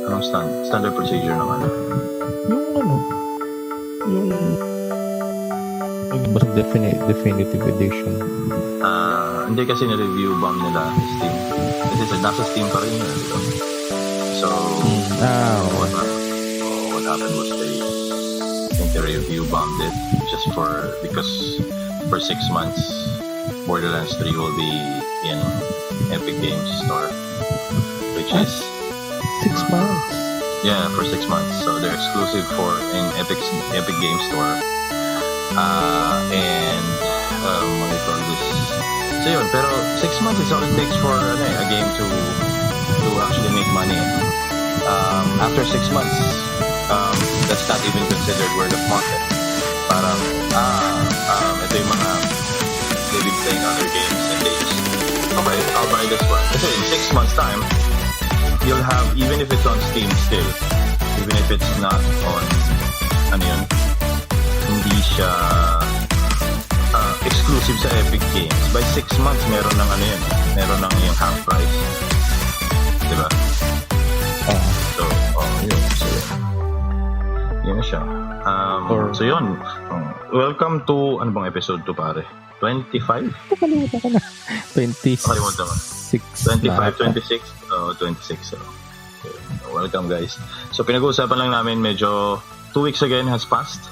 Anong standard procedure naman? Yung basta definitive edition. Hindi kasi na-review bomb nila Steam. Kasi nasa Steam pa rin yun. Diba? So, what happened was they review bombed it because for 6 months Borderlands 3 will be in Epic Games Store, which is 6 months. Yeah, for 6 months. So they're exclusive in Epic Games Store. And what do you call this? So yun, pero 6 months is all it takes for a game to actually make money. After 6 months, that's not even considered word of market. Parang, ito yung mga they've been playing other games and they just, okay, I'll buy this one. Kasi in 6 months time, you'll have, even if it's on Steam still, even if it's not on, hindi siya exclusive sa Epic Games. By 6 months, meron ng yung half price. Diba? Yun siya. So yun. Welcome to, ano bang episode to pare? 25? Nakalimutan ko na. 26. 25, 26? 26. So, okay. Welcome guys. So pinag-uusapan lang namin, medyo 2 weeks again has passed.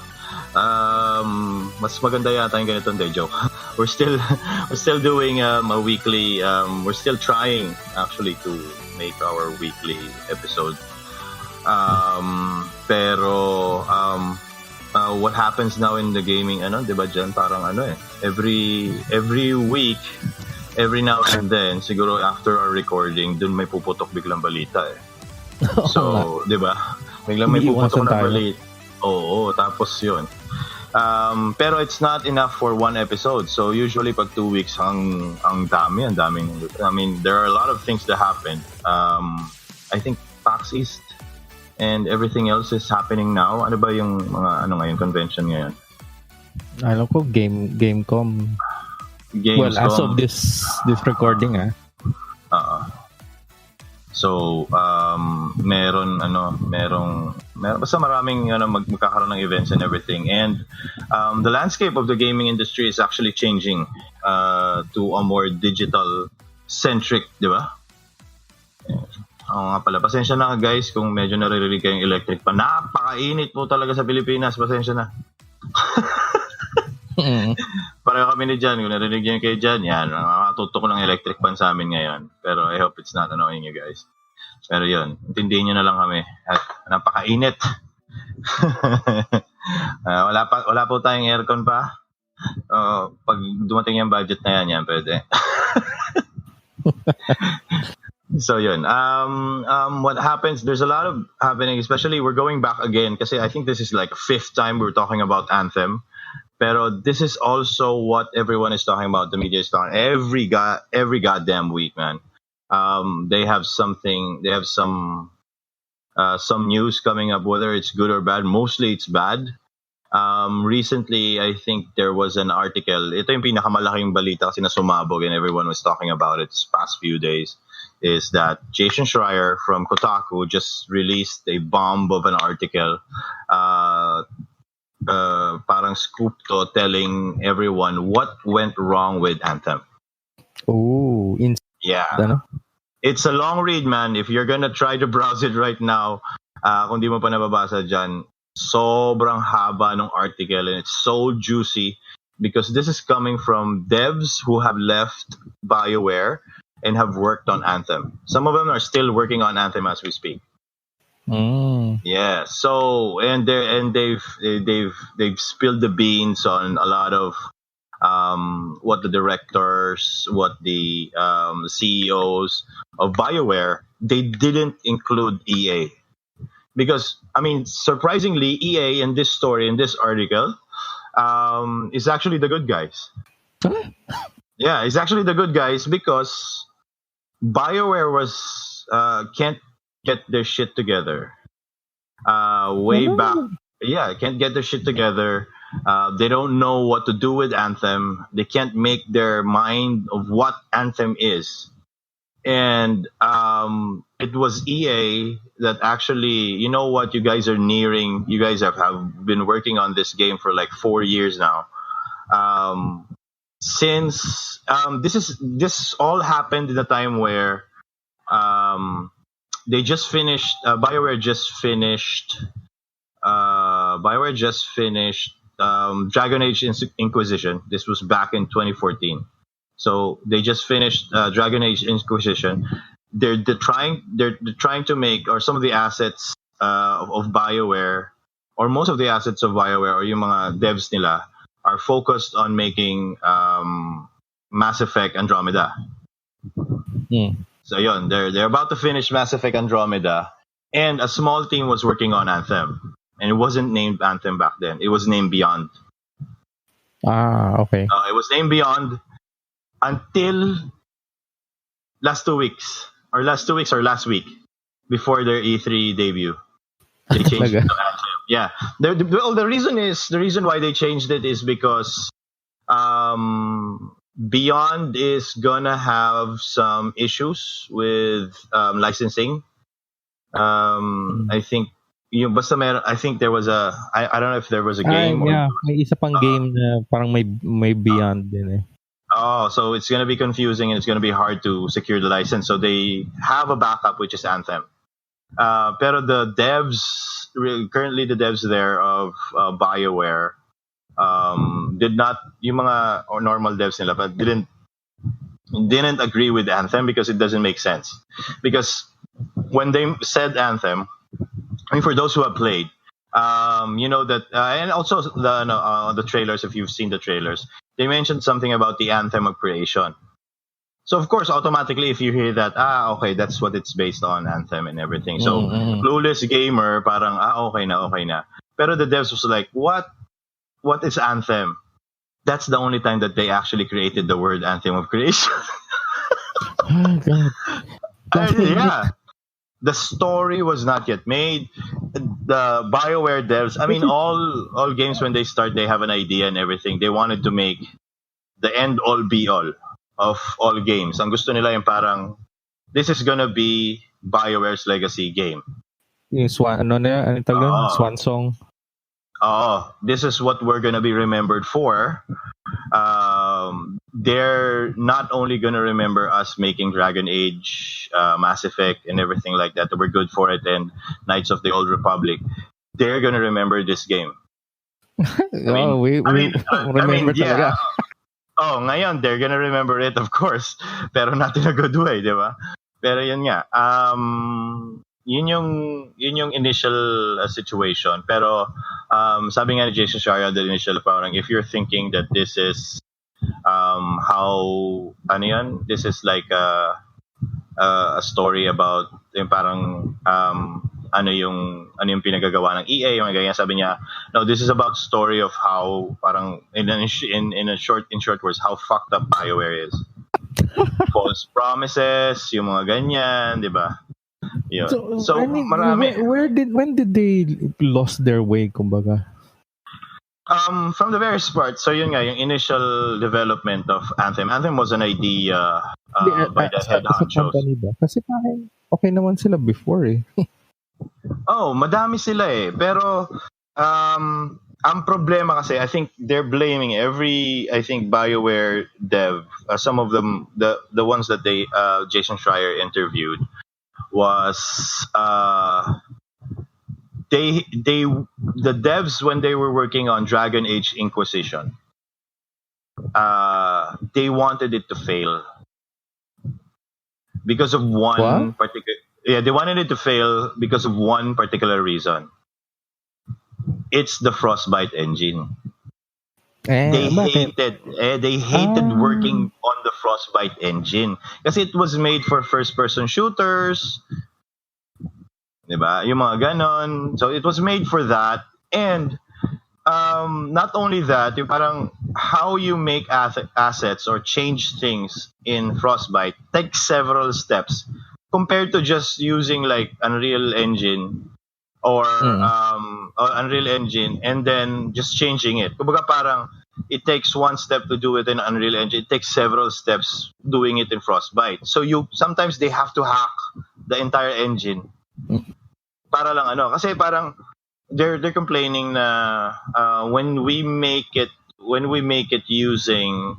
Mas maganda yata yung ganito, hindi, joke. We're still doing a weekly, we're still trying actually to make our weekly episode. Pero what happens now in the gaming, diba dyan, parang every week, every now and then, siguro after our recording, dun may puputok biglang balita eh. So, diba? Biglang may puputok na balita. Oo, tapos yun. Pero it's not enough for one episode. So usually pag 2 weeks, ang daming. I mean, there are a lot of things that happen. I think PAX East and everything else is happening now. Ano ba yung mga ngayon convention ngayon? Alam ko Gamescom. Well, as of this recording So meron basta maraming magkakaroon ng events and everything, and the landscape of the gaming industry is actually changing to a more digital centric, di ba? Oo nga pala, pasensya na guys kung medyo naririnig kayong electric pa. Napakainit po talaga sa Pilipinas, pasensya na. Pareho kami ni Jan, kung narinig niyo kayo Jan, yan, nakatutok ng electric pan sa amin ngayon. Pero I hope it's not annoying you guys. Pero yun, intindihin nyo na lang kami. At napakainit. Wala po tayong aircon pa. Pag dumating yung budget na yan pwede. So yun, what happens, there's a lot of happening, especially we're going back again kasi I think this is like 5th time we're talking about Anthem. Pero this is also what everyone is talking about. The media is talking every goddamn week, man. They have some news coming up, whether it's good or bad. Mostly it's bad. Recently, I think there was an article. Ito yung pinakamalaking balita kasi na sumabog and everyone was talking about it this past few days. Is that Jason Schreier from Kotaku just released a bomb of an article. Parang scoop to, telling everyone what went wrong with Anthem. Oh, yeah. It's a long read, man. If you're gonna try to browse it right now, kung di mo pa nababasa dyan, sobrang haba ng article and it's so juicy because this is coming from devs who have left BioWare and have worked on Anthem. Some of them are still working on Anthem as we speak. Yeah. So they've spilled the beans on a lot of what the directors, what the CEOs of BioWare. They didn't include EA because surprisingly, EA in this story, in this article, is actually the good guys. Yeah, it's actually the good guys because BioWare can't get their shit together. Way back. Yeah, can't get their shit together. They don't know what to do with Anthem. They can't make their mind of what Anthem is. and it was EA that actually, you know what, you guys are nearing. You guys have been working on this game for like 4 years now. Um, since this all happened in a time where um, they just finished. Bioware just finished Dragon Age Inquisition. This was back in 2014. So they just finished Dragon Age Inquisition. They're trying to make, or some of the assets of Bioware, or most of the assets of Bioware, or yung mga devs nila, are focused on making Mass Effect Andromeda. So yun, they're about to finish Mass Effect Andromeda, and a small team was working on Anthem, and it wasn't named Anthem back then. It was named Beyond. Okay. It was named Beyond until last 2 weeks, or last week, before their E3 debut. They changed it to Anthem. Yeah. The reason why they changed it is because Beyond is gonna have some issues with licensing. I think I think there was I don't know if there was a game. Yeah, may isa pang game na parang may Beyond din eh. Oh, so it's gonna be confusing and it's gonna be hard to secure the license. So they have a backup, which is Anthem. Pero the devs, currently the devs there of BioWare, did not, yung mga or normal devs nila, but didn't agree with Anthem because it doesn't make sense. Because when they said Anthem, I mean, for those who have played, you know that, and also the trailers, if you've seen the trailers, they mentioned something about the anthem of creation. So of course, automatically, if you hear that, okay, that's what it's based on, Anthem and everything. So clueless gamer, parang okay na. Pero the devs was like, what is Anthem? That's the only time that they actually created the word anthem of creation. Oh God. Yeah. The story was not yet made. The BioWare devs, I mean, all games when they start, they have an idea and everything. They wanted to make the end all be all of all games. Ang gusto nila yung parang, this is gonna be BioWare's legacy game. Yung Swan Swan song. This is what we're gonna be remembered for. They're not only gonna remember us making Dragon Age, Mass Effect, and everything like that. We're good for it, and Knights of the Old Republic. They're gonna remember this game. We remember talaga. Ngayon they're gonna remember it, of course, pero not in a good way, di ba? Pero yun nga, yun yung initial situation. Pero sabi nga ni Jason Schreier, the initial, parang if you're thinking that this is how this is like a story about yung parang ano yung pinagagawa ng EA, yung ganyan, sabi niya, no, this is about story of how parang in short words, how fucked up BioWare is. False promises, yung mga ganyan, di ba? So I mean, marami. when did they lost their way, kumbaga? From the very start. So yun nga, yung initial development of Anthem. Anthem was an idea by the head honchos. Kasi parang okay naman sila before eh. Madami sila eh. Pero ang problema kasi, I think they're blaming I think BioWare dev, some of them, the ones that they Jason Schreier interviewed, was the devs, when they were working on Dragon Age Inquisition, they wanted it to fail because of one particular. Yeah, they wanted it to fail because of one particular reason. It's the Frostbite engine. They hated working on the Frostbite engine kasi it was made for first-person shooters. Diba? Yung mga ganon. So it was made for that. And not only that, yung parang how you make assets or change things in Frostbite takes several steps compared to just using like Unreal Engine or Mm. Unreal Engine, and then just changing it. Kumbaga parang it takes one step to do it in Unreal Engine. It takes several steps doing it in Frostbite. So sometimes they have to hack the entire engine para lang kasi parang they're complaining na when we make it using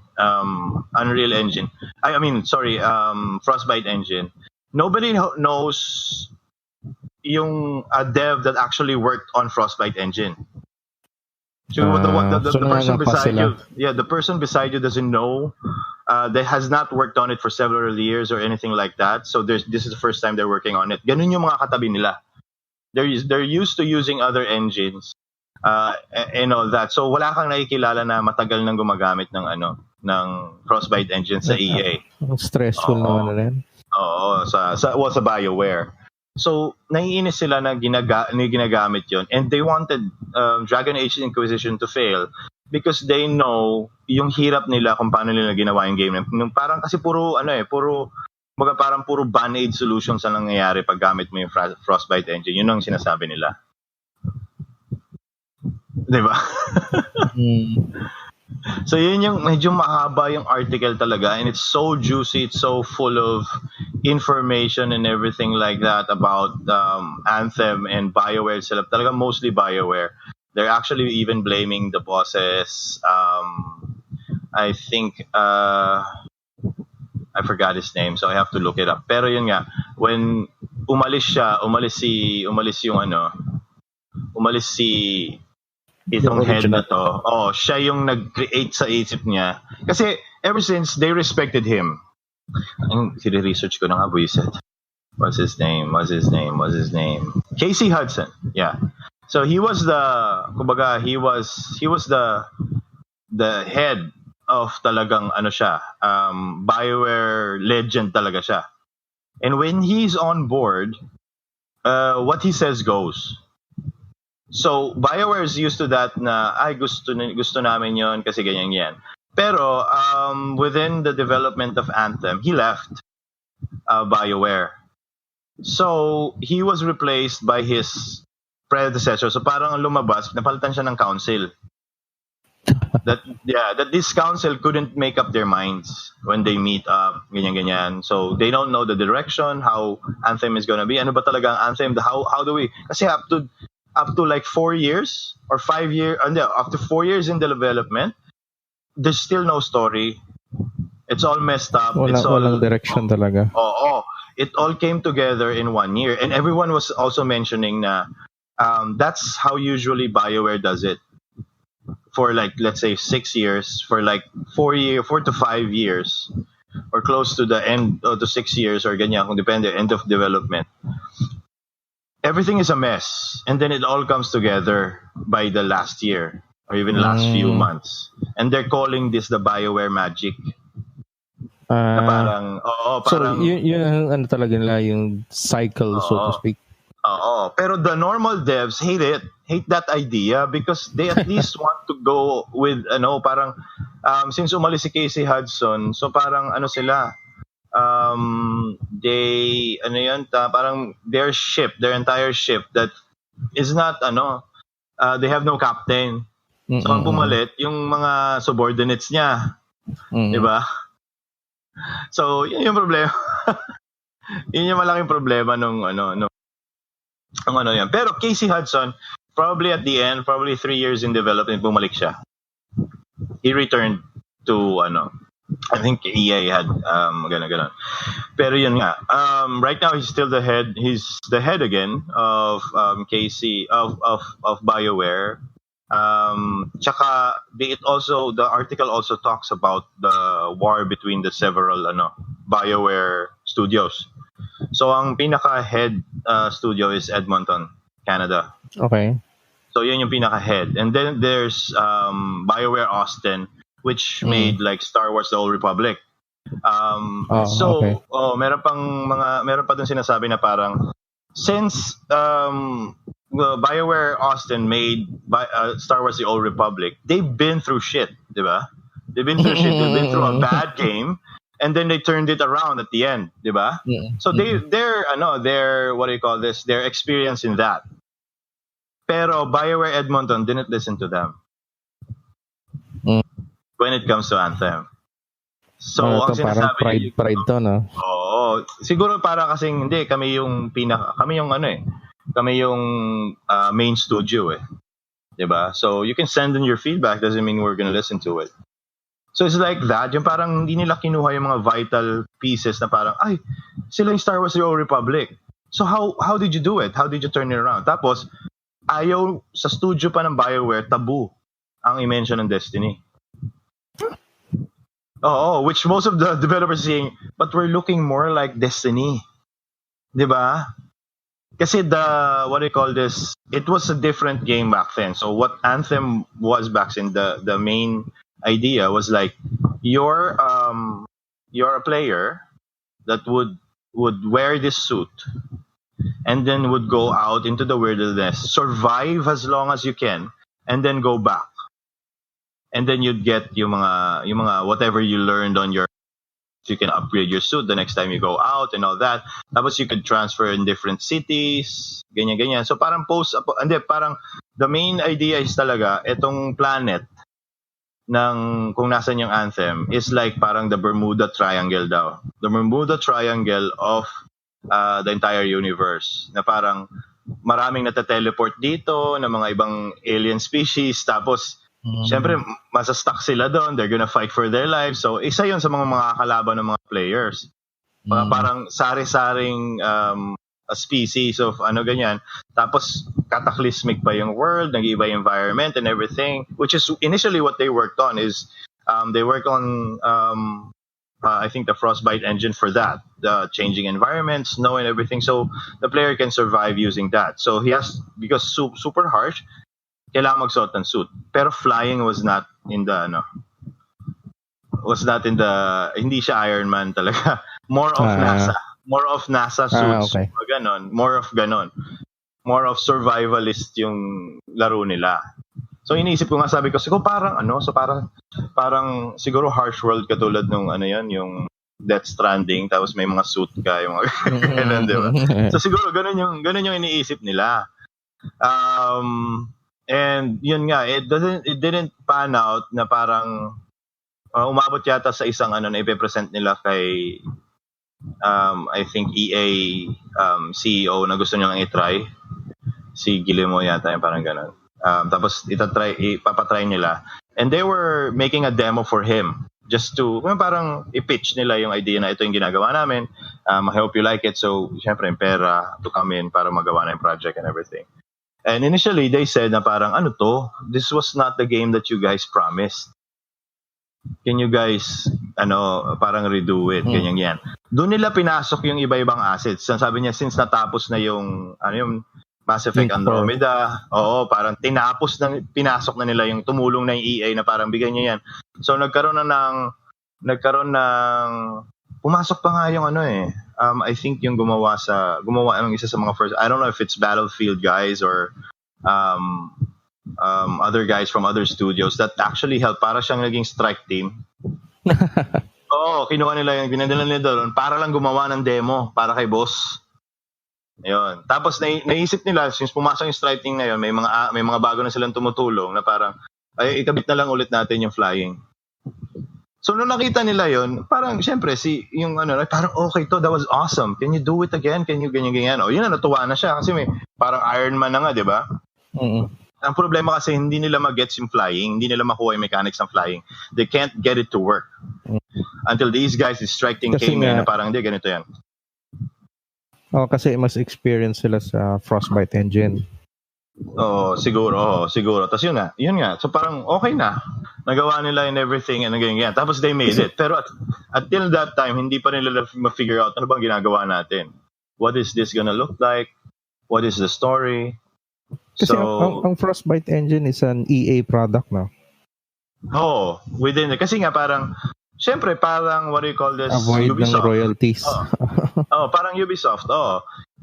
Unreal Engine. I mean, sorry, Frostbite engine. Nobody knows yung dev that actually worked on Frostbite engine. So the person nangangapa beside sila. you, the person beside you doesn't know. They has not worked on it for several years or anything like that. So this is the first time they're working on it. Ganun yung mga katabi nila. They're used to using other engines and all that. So wala kang nakikilala na matagal nang gumagamit ng Frostbite engine sa EA. Ang stressful naman na rin. Oo, sa BioWare. So naiinis sila na ginagamit yon, and they wanted Dragon Age Inquisition to fail because they know yung hirap nila kung paano nila ginawa yung game. Parang kasi puro parang puro band-aid solutions ang nangyayari pag gamit mo yung Frostbite engine. Yun ang sinasabi nila. Diba? So yun yung medyo mahaba yung article talaga, and it's so juicy, it's so full of information and everything like that about Anthem and BioWare itself. Talaga mostly BioWare. They're actually even blaming the bosses. I think I forgot his name, so I have to look it up. Pero yun nga, when umalis si itong head na to. Siya yung nag-create sa isip niya. Kasi ever since, they respected him. Research ko na nga, buisit. What's his name? Casey Hudson. Yeah. So he was the head of talagang BioWare legend talaga siya. And when he's on board, what he says goes. So BioWare is used to that na gusto namin yon kasi ganyan. Pero within the development of Anthem, he left BioWare. So he was replaced by his predecessor. So parang lumabas, napalitan siya ng council. That this council couldn't make up their minds when they meet up, ganyan. So they don't know the direction, how Anthem is gonna be. Ano ba talaga ang Anthem? How do we? Kasi up to like 4 years or 5 years, after 4 years in the development, there's still no story. It's all messed up. Walang direction talaga. It all came together in 1 year, and everyone was also mentioning na that's how usually BioWare does it. For like, let's say 6 years, for like 4 to 5 years, or close to the end to 6 years, or ganyan, kung depende, end of development. Everything is a mess, and then it all comes together by the last year or even last few months, and they're calling this the BioWare magic. Na parang so yun ang talaga nila yung cycle, so to speak. Pero the normal devs hate that idea because they at least want to go with parang since umalis si Casey Hudson, so parang sila. Parang their entire ship that is not they have no captain. So ang pumalit yung mga subordinates niya. Diba? So yun yung problema. Yun yung malaking problema nung yan. Pero Casey Hudson, probably at the end, probably 3 years in development, bumalik siya. He returned to I think EA had ganun. Pero yun nga. Right now he's still the head. He's the head again of Casey of BioWare. Tsaka the article also talks about the war between the several BioWare studios. So ang pinaka head studio is Edmonton, Canada. Okay. So yun yung pinaka head. And then there's BioWare Austin, which made like Star Wars: The Old Republic. Meron pa dun sinasabi na parang since BioWare Austin made Star Wars: The Old Republic, they've been through shit, diba? They've been through shit. They've been through a bad game, and then they turned it around at the end, diba? So they're what do you call this? They're experienced in that. Pero BioWare Edmonton didn't listen to them when it comes to Anthem. So, ang parang sinasabi pride to, no? Oo. Siguro para kasing hindi, kami yung kami yung main studio eh. 'Di ba? So, you can send in your feedback, doesn't mean we're gonna listen to it. So, it's like that. Yung parang hindi nila kinuha yung mga vital pieces na parang, ay, sila yung Star Wars The Old Republic. So, how did you do it? How did you turn it around? Tapos, ayaw sa studio pa ng BioWare, tabu ang i-mention ng Destiny. Oh, which most of the developers are saying, but we're looking more like Destiny. 'Di ba? Kasi what do you call this? It was a different game back then. So what Anthem was back then, the main idea was like you're a player that would wear this suit and then would go out into the wilderness, survive as long as you can, and then go back. And then you'd get yung mga whatever you learned on your, you can upgrade your suit the next time you go out and all that. Tapos you could transfer in different cities, ganyan. So parang parang the main idea is talaga itong planet ng kung nasan yung Anthem is like parang the Bermuda Triangle daw. The Bermuda Triangle of the entire universe. Na parang maraming nata-teleport dito ng mga ibang alien species, tapos siyempre, masastuck sila doon. They're gonna fight for their lives. So, isa yun sa mga kalaban ng mga players. Parang sari-saring a species of ganyan. Tapos, cataclysmic pa yung world, nag-iiba yung environment and everything. Which is initially what they worked on is, they worked on, I think, the Frostbite engine for that. The changing environment, snow and everything. So, the player can survive using that. So, because super harsh, kailangan magsuot ng suit. Pero flying was not in the hindi siya Iron Man talaga. More of NASA suits. Okay. Ganon. More of survivalist yung laro nila. So iniisip ko nga, sabi ko, siguro parang parang siguro harsh world katulad nung yung Death Stranding, tapos may mga suit ka, yung mga ganun, di ba? So siguro ganun yung iniisip nila. And yun nga, it didn't pan out na parang umabot yata sa isang na ipe-present nila kay I think EA CEO na gusto nilang i-try. Si Guillermo yata, yung parang ganun. Tapos ipapatry nila. And they were making a demo for him just to parang i-pitch nila yung idea na ito yung ginagawa namin. I hope you like it. So, syempre, pera to come in para magawa na yung project and everything. And initially, they said na parang, this was not the game that you guys promised. Can you guys, parang redo it, ganyan yan. Doon nila pinasok yung iba-ibang assets. Sabi niya, since natapos na yung Mass Effect Andromeda, parang pinasok na nila yung tumulong na yung EA na parang bigyan niya yan. So, nagkaroon ng, pumasok pa nga yung I think yung gumawa ng isa sa mga first, I don't know if it's Battlefield guys or other guys from other studios that actually helped. Para siyang naging strike team. Kinuha nila yung ginadala nila doon para lang gumawa ng demo para kay boss. Ayun. Tapos naisip nila, since pumasok yung strike team ngayon, may mga bago na silang tumutulong na parang ay ikabit na lang ulit natin yung flying. So, nung nakita nila yon, parang, syempre, parang, okay to, that was awesome. Can you do it again? Can you ganyan? Yun na, natuwa na siya. Kasi may, parang Iron Man na nga, di ba? Ang problema kasi, hindi nila mag-gets yung flying. Hindi nila makuha yung mechanics ng flying. They can't get it to work. Until these guys, the strike team came in, na parang, hindi, ganito yan. Kasi mas experience sila sa Frostbite engine. Siguro. Tapos yun nga. So parang okay na. Nagawa nila and everything and ganyan. Tapos they made it. Pero until that time, hindi pa nila ma-figure out ano bang ginagawa natin. What is this gonna look like? What is the story? Kasi ang Frostbite engine is an EA product, no? Within it. Kasi nga parang, syempre parang, what do you call this? Avoid Ubisoft. ng royalties. Parang Ubisoft.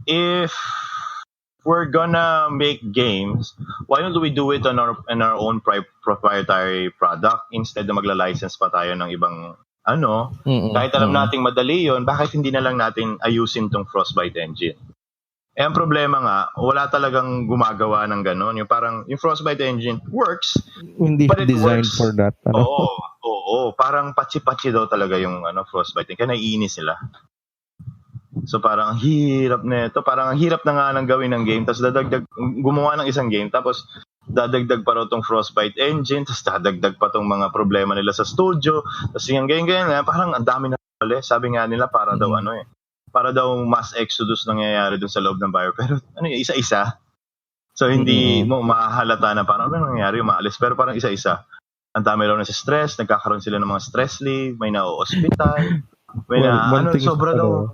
If we're gonna make games, why don't we do it on our own proprietary product instead na magla-license pa tayo ng ibang kahit alam nating madali yun, bakit hindi na lang natin ayusin tong Frostbite engine? Eh, ang problema nga, wala talagang gumagawa ng gano'n. Yung parang, yung Frostbite engine works, Hindi but it designed works. for that. Ano? Oo. Parang patsi-patsi daw talaga yung Frostbite. Kaya naiinis sila. So parang ang hirap nito. Parang ang hirap na nga nang gawin ng game. Tapos gumawa ng isang game. Tapos dadagdag pa raw tong Frostbite engine. Tapos dadagdag pa tong mga problema nila sa studio. Tapos yung ganyan. Parang ang dami na pala. Sabi nga nila para daw para daw mass exodus nangyayari dun sa loob ng BioWare. Pero isa-isa. So hindi mo mahalata na parang ano nangyayari, umaalis. Pero parang isa-isa. Ang dami raw na sa stress, nagkakaroon sila ng mga stress leave, may na-hospital, may one thing sobra is, daw.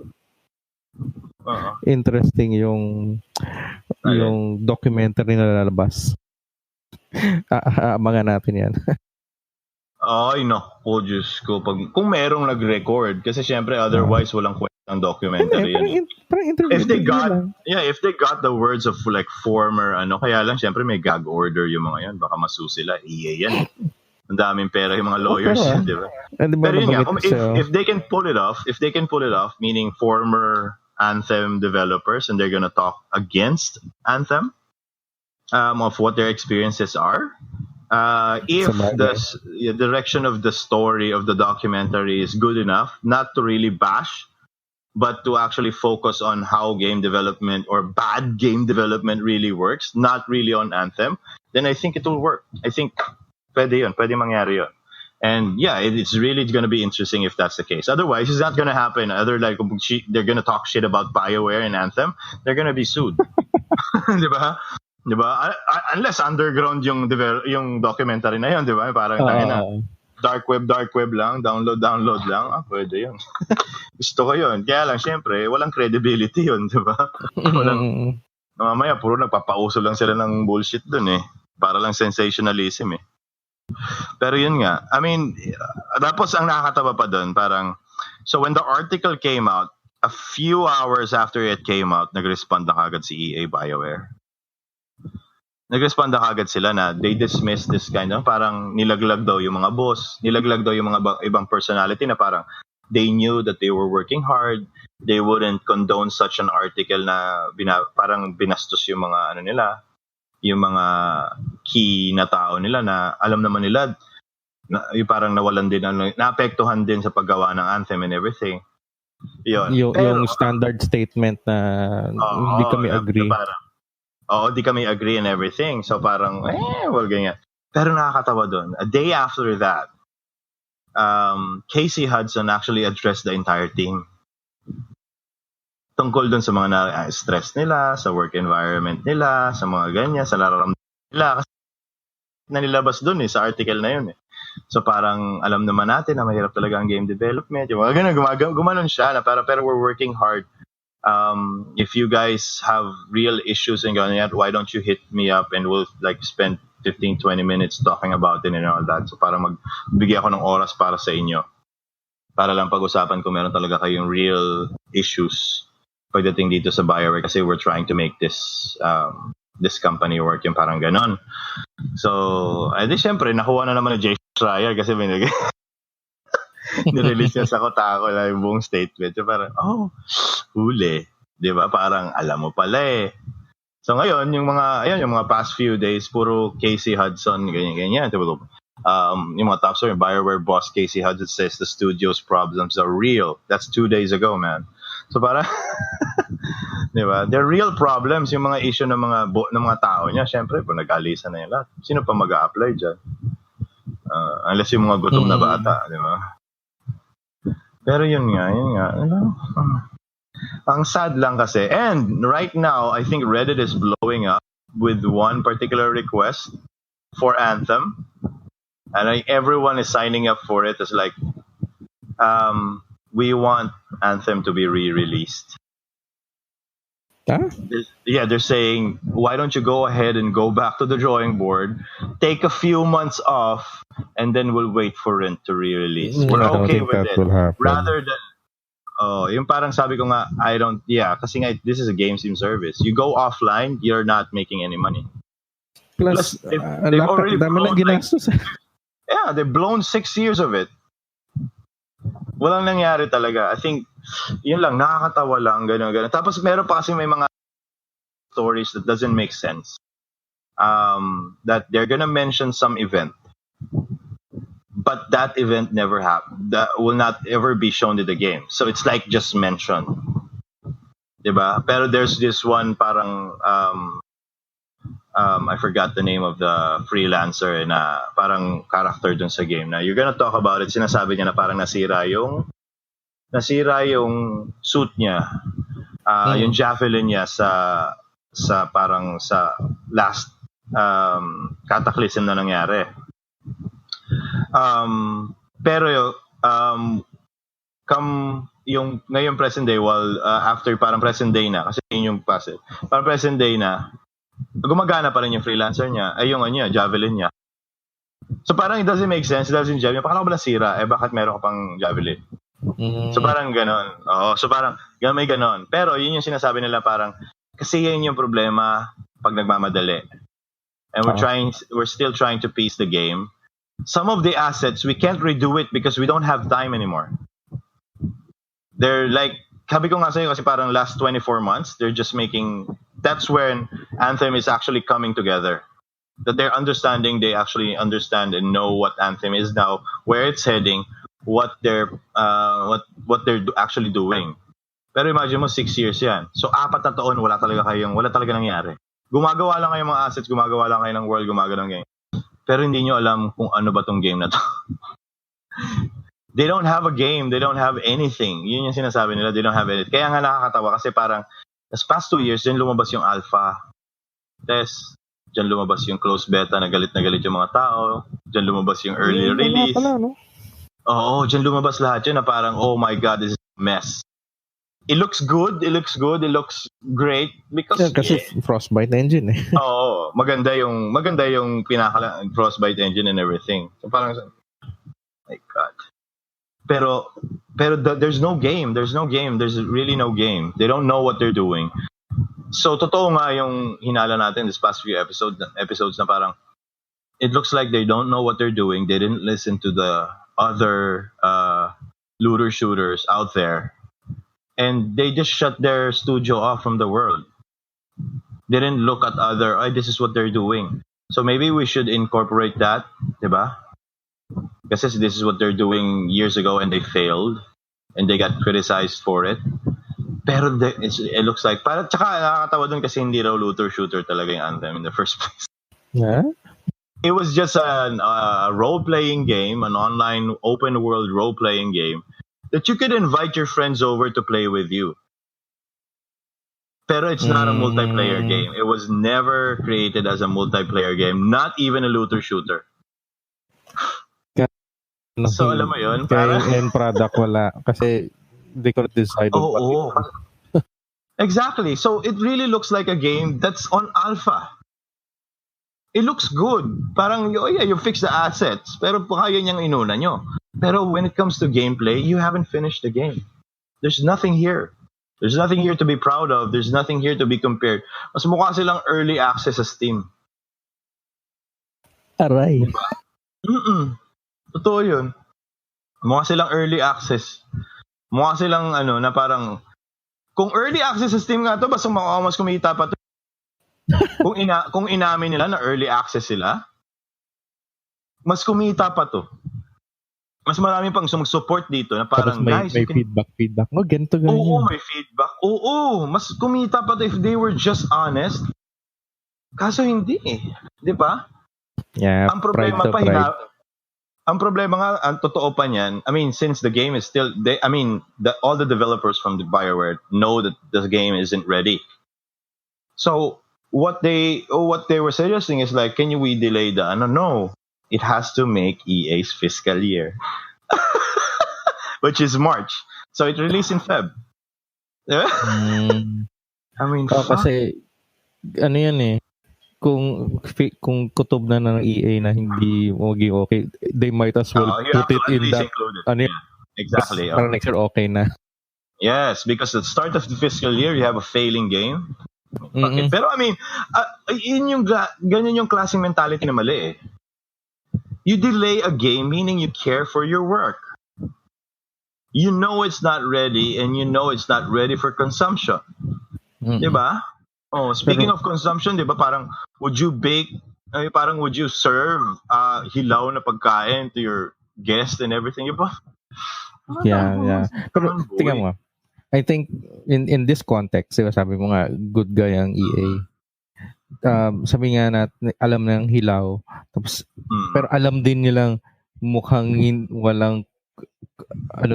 Interesting yung documentary na lalabas. Abangan natin yan. Ay, naku, Diyos ko. Kung merong nag-record, kasi syempre otherwise walang kwentang documentary. Parang interview. If they got the words of like former, kaya lang syempre may gag order yung mga yan. Baka masusi sila. EA yan. Ang daming pera yung mga lawyers yan, di ba? Pero yun nga, if they can pull it off, meaning former Anthem developers and they're gonna talk against Anthem, of what their experiences are, if the direction of the story of the documentary is good enough, not to really bash, but to actually focus on how game development or bad game development really works, not really on Anthem, then I think it will work. I think pwede mangyari yun. And yeah, it's really going to be interesting if that's the case. Otherwise, it's not going to happen. They're going to talk shit about BioWare and Anthem, they're going to be sued. Di ba? Unless underground yung documentary na yun, di ba? Parang dark web lang, download lang. Pwede yun. Gusto ko yun. Kaya lang, syempre, walang credibility yun, di ba? Mamaya, puro nagpapauso lang sila ng bullshit dun para lang sensationalism Pero yun nga, I mean, tapos ang nakakatawa pa dun, parang, so when the article came out, a few hours after it came out, nag-respond na kagad si EA BioWare. Nag-respond na kagad sila na they dismissed this kind of, parang nilaglag daw yung mga boss, nilaglag daw yung mga ibang personality na parang they knew that they were working hard, they wouldn't condone such an article na parang binastos yung mga nila, yung mga key na tao nila na alam naman nila na yung parang nawalan din, naapektuhan din sa paggawa ng Anthem and everything. Yun. Yung standard statement na hindi kami agree. Di kami agree and everything. So parang, ganyan. Pero nakakatawa doon. A day after that, Casey Hudson actually addressed the entire team. Tungkol doon sa mga na-stress nila, sa work environment nila, sa mga ganyan, sa nararamdaman nila. Kasi na nilabas doon sa article na yun So parang alam naman natin na mahirap talaga ang game development. Yung mga ganun, gumanon siya na pero we're working hard. If you guys have real issues and ganyan, why don't you hit me up and we'll like spend 15-20 minutes talking about it and all that. So para magbigay ako ng oras para sa inyo. Para lang pag-usapan kung meron talaga kayong real issues pagdating dito sa BioWare kasi we're trying to make this company work, yung parang ganon. So, di syempre, nakuha na naman ni Jason Schreier kasi nirelease niya sa Kotaku na yung buong statement. So parang, huli. Di ba? Parang, alam mo pala So ngayon, yung mga past few days, puro Casey Hudson, ganyan. Yung mga top story, BioWare boss Casey Hudson says the studio's problems are real. That's 2 days ago, man. So parang, di ba? They're real problems, yung mga issue ng mga tao niya. Siyempre, kung nag-alisan na yung lahat, sino pa mag-a-apply dyan? Unless yung mga gutom na bata, di ba? Pero yun nga. Ang sad lang kasi. And right now, I think Reddit is blowing up with one particular request for Anthem. And everyone is signing up for it. It's like, we want Anthem to be re-released. Huh? They're saying, why don't you go ahead and go back to the drawing board, take a few months off, and then we'll wait for it to re-release. We're okay with it. Rather than, yung parang sabi ko nga, kasi nga, this is a game sim service. You go offline, you're not making any money. Plus they've already blown they've blown 6 years of it. Walang nangyari talaga. I think, yun lang, nakakatawa lang, gano'n. Tapos meron pa kasi may mga stories that doesn't make sense. That they're gonna mention some event, but that event never happened. That will not ever be shown in the game. So it's like just mentioned, diba? Pero there's this one parang I forgot the name of the freelancer na parang character dun sa game na you're gonna talk about it. Sinasabi niya na parang nasira yung suit niya, yung javelin niya sa parang sa last cataclysm na nangyari. Pero yung ngayong present day, after parang present day na, kasi yun yung past, parang present day na, gumagana pa rin yung freelancer niya, ay yung javelin niya. So parang it doesn't make sense, it doesn't gel. Pakala ko ba nasira? Bakit meron ka pang javelin? So parang ganon. So parang may ganon. Pero yun yung sinasabi nila, parang kasi yun yung problema pag nagmamadali. And we're still trying to piece the game. Some of the assets, we can't redo it because we don't have time anymore. They're like, sabi ko nga sa'yo, kasi parang last 24 months, they're just making, that's when Anthem is actually coming together. That they actually understand and know what Anthem is now, where it's heading, what they're actually doing. Pero imagine mo, 6 years yan. So 4 na taon, wala talaga nangyari. Gumagawa lang kayo mga assets, gumagawa lang kayo ng world, gumagawa ng game. Pero hindi nyo alam kung ano ba tong game na to. They don't have a game. They don't have anything. Yun yung sinasabi nila. They don't have anything. Kaya nga nakakatawa kasi parang this past 2 years, dyan lumabas yung alpha test. Dyan lumabas yung closed beta na galit yung mga tao. Dyan lumabas yung early release. Oo, dyan lumabas lahat yun na parang, oh my God, this is a mess. It looks good. It looks great because kasi Frostbite engine eh. Oo, maganda yung Frostbite engine and everything. So parang, my God. Pero there's no game. There's really no game. They don't know what they're doing. So totoo nga yung hinala natin this past few episodes na parang it looks like they don't know what they're doing. They didn't listen to the other looter shooters out there. And they just shut their studio off from the world. They didn't look at this is what they're doing. So maybe we should incorporate that, diba? Because this is what they're doing years ago and they failed. And they got criticized for it. Pero it looks like, tsaka nakakatawa dun kasi hindi raw looter shooter talaga yung Anthem in the first place. Yeah? It was just a role-playing game, an online open-world role-playing game that you could invite your friends over to play with you. Pero it's not a multiplayer game. It was never created as a multiplayer game. Not even a looter shooter. So alam mo yun? Kaya yung end product wala. Kasi they could decide on what Exactly. So it really looks like a game that's on alpha. It looks good. Parang, you fix the assets. Pero kaya niyang inuna nyo. Pero when it comes to gameplay, you haven't finished the game. There's nothing here. There's nothing here to be proud of. There's nothing here to be compared. Mas mukha silang early access sa Steam. Aray. Diba? Totoo yun. Mukha silang early access. Mukha silang na parang, kung early access sa Steam nga to, basta mas kumita pa to. kung inamin nila na early access sila, mas kumita pa to. Mas marami pang sumag-support dito na parang guys, may feedback. Ganito ganyan. Oo, may feedback. Oo, mas kumita pa to if they were just honest. Kaso hindi eh. 'Di ba? Yeah, ang problema ang problema nga, ang totoo pa niyan, I mean, since the game is still all the developers from the BioWare know that the game isn't ready. So, what they were suggesting is like, can we delay the No. It has to make EA's fiscal year, which is March. So it released in Feb. I mean, kasi yan eh. Kung kutob na ng EA na hindi maging okay, they might as well put it in that. Exactly. Para next year okay na. Yes, because at the start of the fiscal year, you have a failing game. Okay. Pero I mean, ganyan yung klaseng mentality na mali eh. You delay a game meaning you care for your work. You know it's not ready and you know it's not ready for consumption. Diba? Oh, speaking of consumption, 'di ba parang would you serve hilaw na pagkain to your guest and everything, 'di ba? Yeah. Pero Naman, tingnan boy. mo, I think in this context, diba sabi mo nga, good guy ang EA. Sabi nga natin, alam ng hilaw, tapos, pero alam din nilang mukhang walang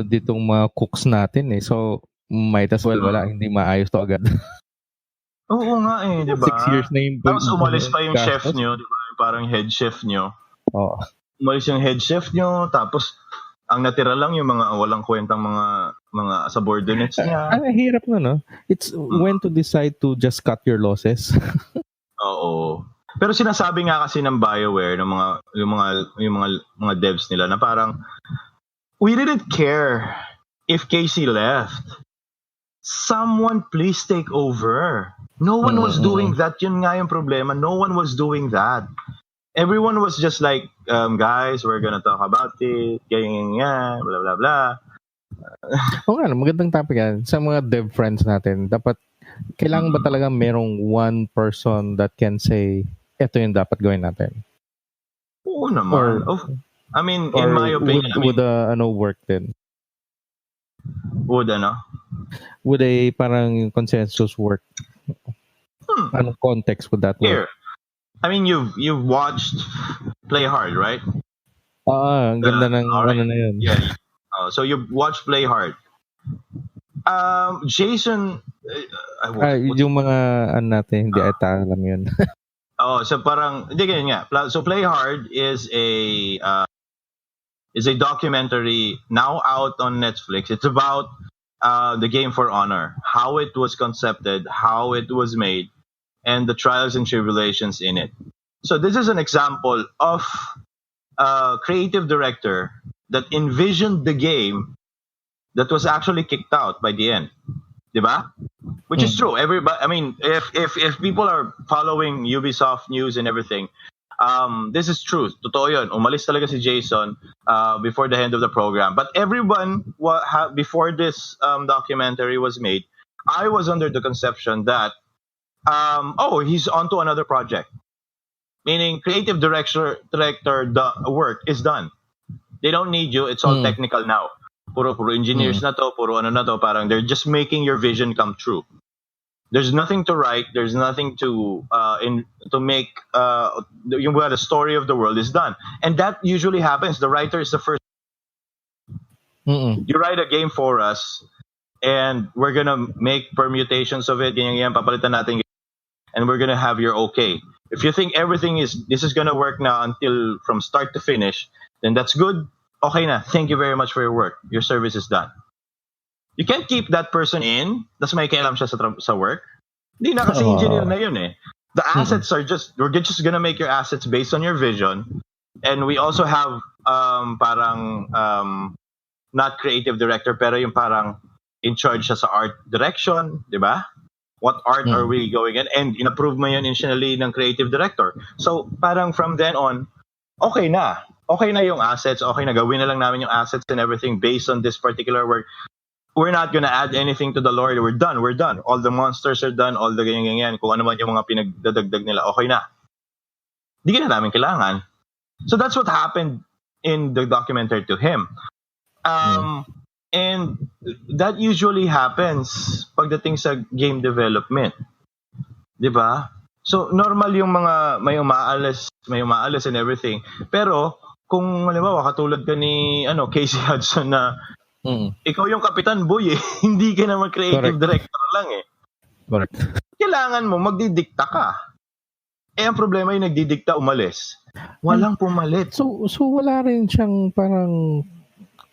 ditong mga cooks natin eh. So, might as well wala, hindi maayos to agad. Oo nga eh, 'di 6 ba? years na yung Tapos umalis pa yung chef gastos. nyo, 'di ba? Parang head chef nyo. Oo. Umalis yung head chef nyo, tapos ang natira lang yung mga walang kwentang mga subordinates niya. Ang hirap na, no? It's when to decide to just cut your losses. Oo. Pero sinasabi nga kasi ng BioWare ng mga devs nila na parang we didn't care if Casey left. Someone please take over. No one was doing that. Yun nga yung problema. No one was doing that. Everyone was just like, guys, we're gonna talk about it. Ganyan, blah, blah, blah. Oo nga, magandang topic yan. Sa mga dev friends natin, dapat, kailangan ba talaga merong one person that can say, eto yung dapat gawin natin? Oo naman. I mean, in my opinion, would work din? Would Would a parang consensus work? Anong context would that work? Here. I mean, you've watched Play Hard, right? Ang ganda ng right. na yun. Yeah. So you watched Play Hard. Jason, yung mga natin, hindi ata alam yun. So parang hindi ganyan nga. So Play Hard is a documentary now out on Netflix. It's about the game For Honor, how it was concepted, how it was made, and the trials and tribulations in it. So this is an example of a creative director that envisioned the game that was actually kicked out by the end. Diba? Which is true. Everybody, I mean, if people are following Ubisoft news and everything, this is true. Totoo yun. Umalis talaga si Jason before the end of the program. But everyone, before this documentary was made, I was under the conception that, he's on to another project. Meaning, creative director, the work is done. They don't need you. It's all technical now. Puro engineers na to, puro ano na to. Parang they're just making your vision come true. There's nothing to write. There's nothing to make. The story of the world is done, and that usually happens. The writer is the first. You write a game for us, and we're gonna make permutations of it. Ganyan, papalitan natin, and we're gonna have your okay. If you think this is gonna work now until from start to finish, then that's good. Okay na. Thank you very much for your work. Your service is done. You can't keep that person in, tas may kailam siya sa work. Hindi na kasi engineer na yun eh. The assets we're just gonna make your assets based on your vision. And we also have not creative director, pero yung parang in charge siya sa art direction, di ba? What art are we going in? And in-approve mo yun initially ng creative director. So parang from then on, okay na yung assets, okay na, gawin na lang namin yung assets and everything based on this particular work. We're not gonna add anything to the lore. We're done. All the monsters are done, all the ganyan. Kung ano man yung mga pinagdadagdag nila, okay na. Di na namin kailangan. So that's what happened in the documentary to him. And that usually happens pagdating sa game development. Di ba? So normal yung mga may umaalis and everything. Pero kung halimbawa katulad ka ni Casey Hudson na ikaw yung kapitan boy eh, hindi ka naman creative director lang eh. Correct. Kailangan mo magdidikta ka. Ang problema yung nagdidikta umalis. Walang pumalit. So wala rin siyang parang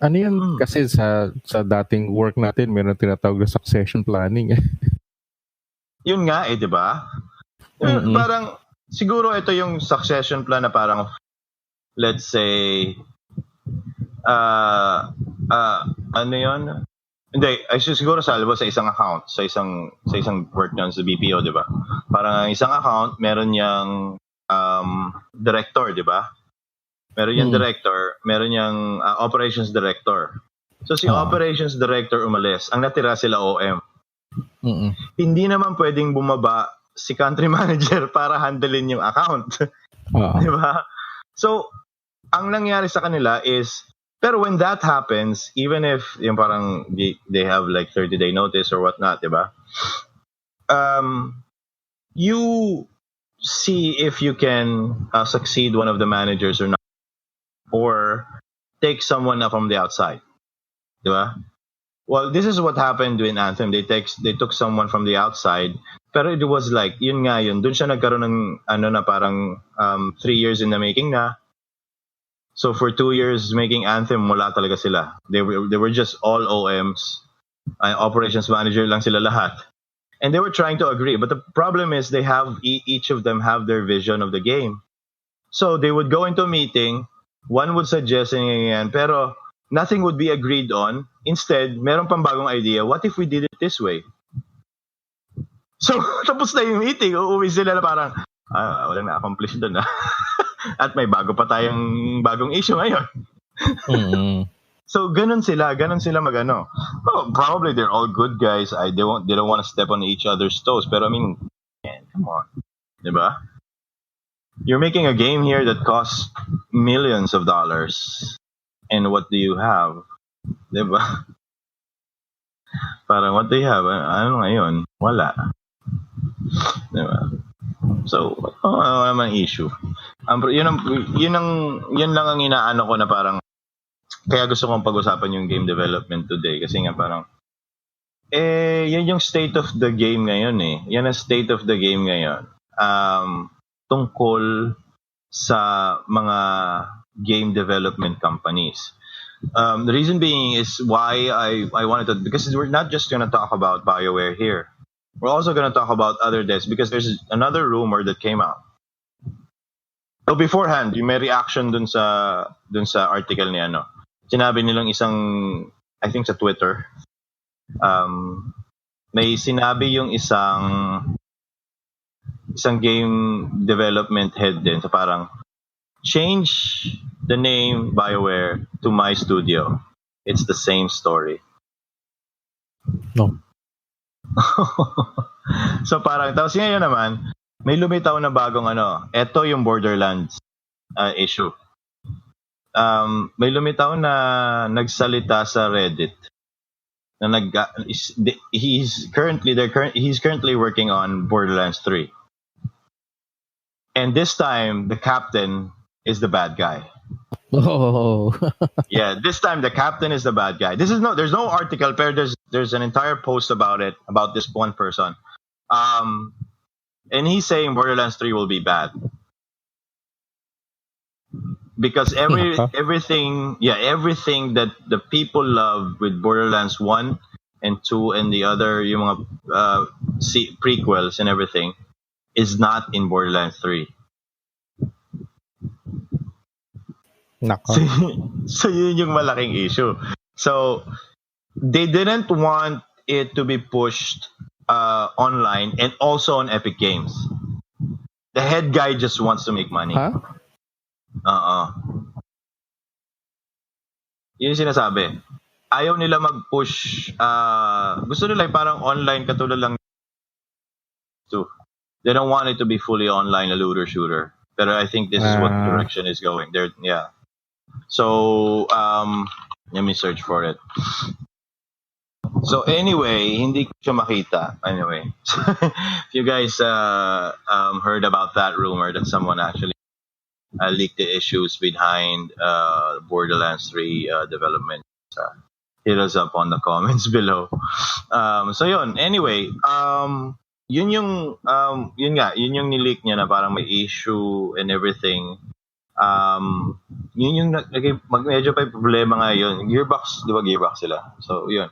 yan kasi sa dating work natin meron tinatawag na succession planning. Yun nga eh, 'di ba? Parang siguro ito yung succession plan na parang let's say Hindi, siguro salvo sa isang account, sa isang work niyan sa BPO, 'di ba? Parang isang account meron yang director, 'di ba? Meron yang director, meron yang operations director. So si operations director umalis, ang natira sila OM. Hindi naman pwedeng bumaba si country manager para handlein yung account. Di ba? So, ang nangyari sa kanila is, pero when that happens, even if yung parang they have like 30-day notice or whatnot, di ba? You see if you can succeed one of the managers or not, or take someone from the outside, di ba? Well, this is what happened in Anthem. They took someone from the outside, pero it was like yun. Doon siya nagkaroon ng na parang 3 years in the making na. So for 2 years making Anthem, wala talaga sila. They were just all OMs, operations manager lang sila lahat. And they were trying to agree, but the problem is they have each of them have their vision of the game. So they would go into a meeting, one would suggest yan, pero nothing would be agreed on. Instead, meron pang bagong idea. What if we did it this way? So tapos na yung meeting, uuwi sila na parang walang na-accomplish doon. At may bagong issue ngayon. Mm-hmm. So ganun sila magano. Oh, probably they're all good guys. They don't want to step on each other's toes. Pero I mean, man, come on. Diba? You're making a game here that costs millions of dollars. And what do you have? Diba? Parang what do you have? Ano ngayon? Wala. Diba? So, wala naman issue. Yun lang ang inaano ko na parang kaya gusto kong pag-usapan yung game development today kasi nga parang yan yung state of the game ngayon eh. Yan ang state of the game ngayon. Tungkol sa mga game development companies. The reason being is why I wanted to, because we're not just going to talk about BioWare here. We're also going to talk about other devs because there's another rumor that came out. So beforehand, yung may reaction dun sa article ni ano. Sinabi nilang I think sa Twitter, may sinabi yung isang game development head din. So parang, change the name BioWare to My Studio. It's the same story. No. So parang, tapos ngayon naman, may lumitaw na bagong eto yung Borderlands issue. May lumitaw na nagsalita sa Reddit na he's currently working on Borderlands 3. And this time the captain is the bad guy. Oh. Yeah, this time the captain is the bad guy. There's no article, but there's an entire post about it, about this one person. And he's saying Borderlands 3 will be bad. Because everything that the people love with Borderlands 1 and 2 and the other yung mga prequels and everything is not in Borderlands 3. So yun yung malaking issue. So they didn't want it to be pushed online and also on Epic Games. The head guy just wants to make money. Huh? Yun yung sinasabi. Ayaw nila mag-push. Gusto nila parang online katulad lang. They don't want it to be fully online, a looter shooter. But I think this is what the direction is going. Yeah. So, let me search for it. So anyway, hindi ko siya makita. Anyway, if you guys heard about that rumor that someone actually leaked the issues behind Borderlands 3 development, hit us up on the comments below. So yun. Anyway, yun yung nileak niya na parang may issue and everything. Yun yung medyo pa problema nga yun. Gearbox, di ba Gearbox sila? So yun.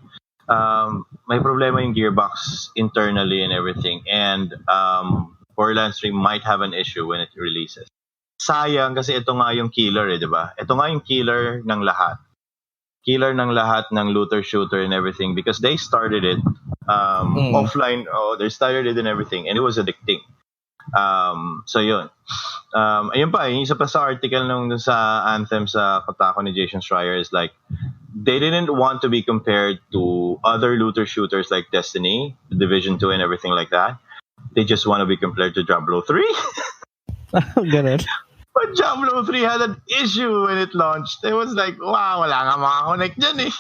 May problema yung Gearbox internally and everything. And Borderlands 3 might have an issue when it releases. Sayang kasi ito nga yung killer di ba? Ito nga yung killer ng lahat. Killer ng lahat ng looter shooter and everything because they started it offline. They started it and everything and it was addicting. So yun. Ayun pa, yung isa pa sa article nung sa Anthem sa Kotaku ni Jason Schreier is like they didn't want to be compared to other looter shooters like Destiny, Division 2 and everything like that they just want to be compared to Diablo 3. Ganun. But Diablo 3 had an issue when it launched. It was like, wow, wala nga makakonect dyan eh.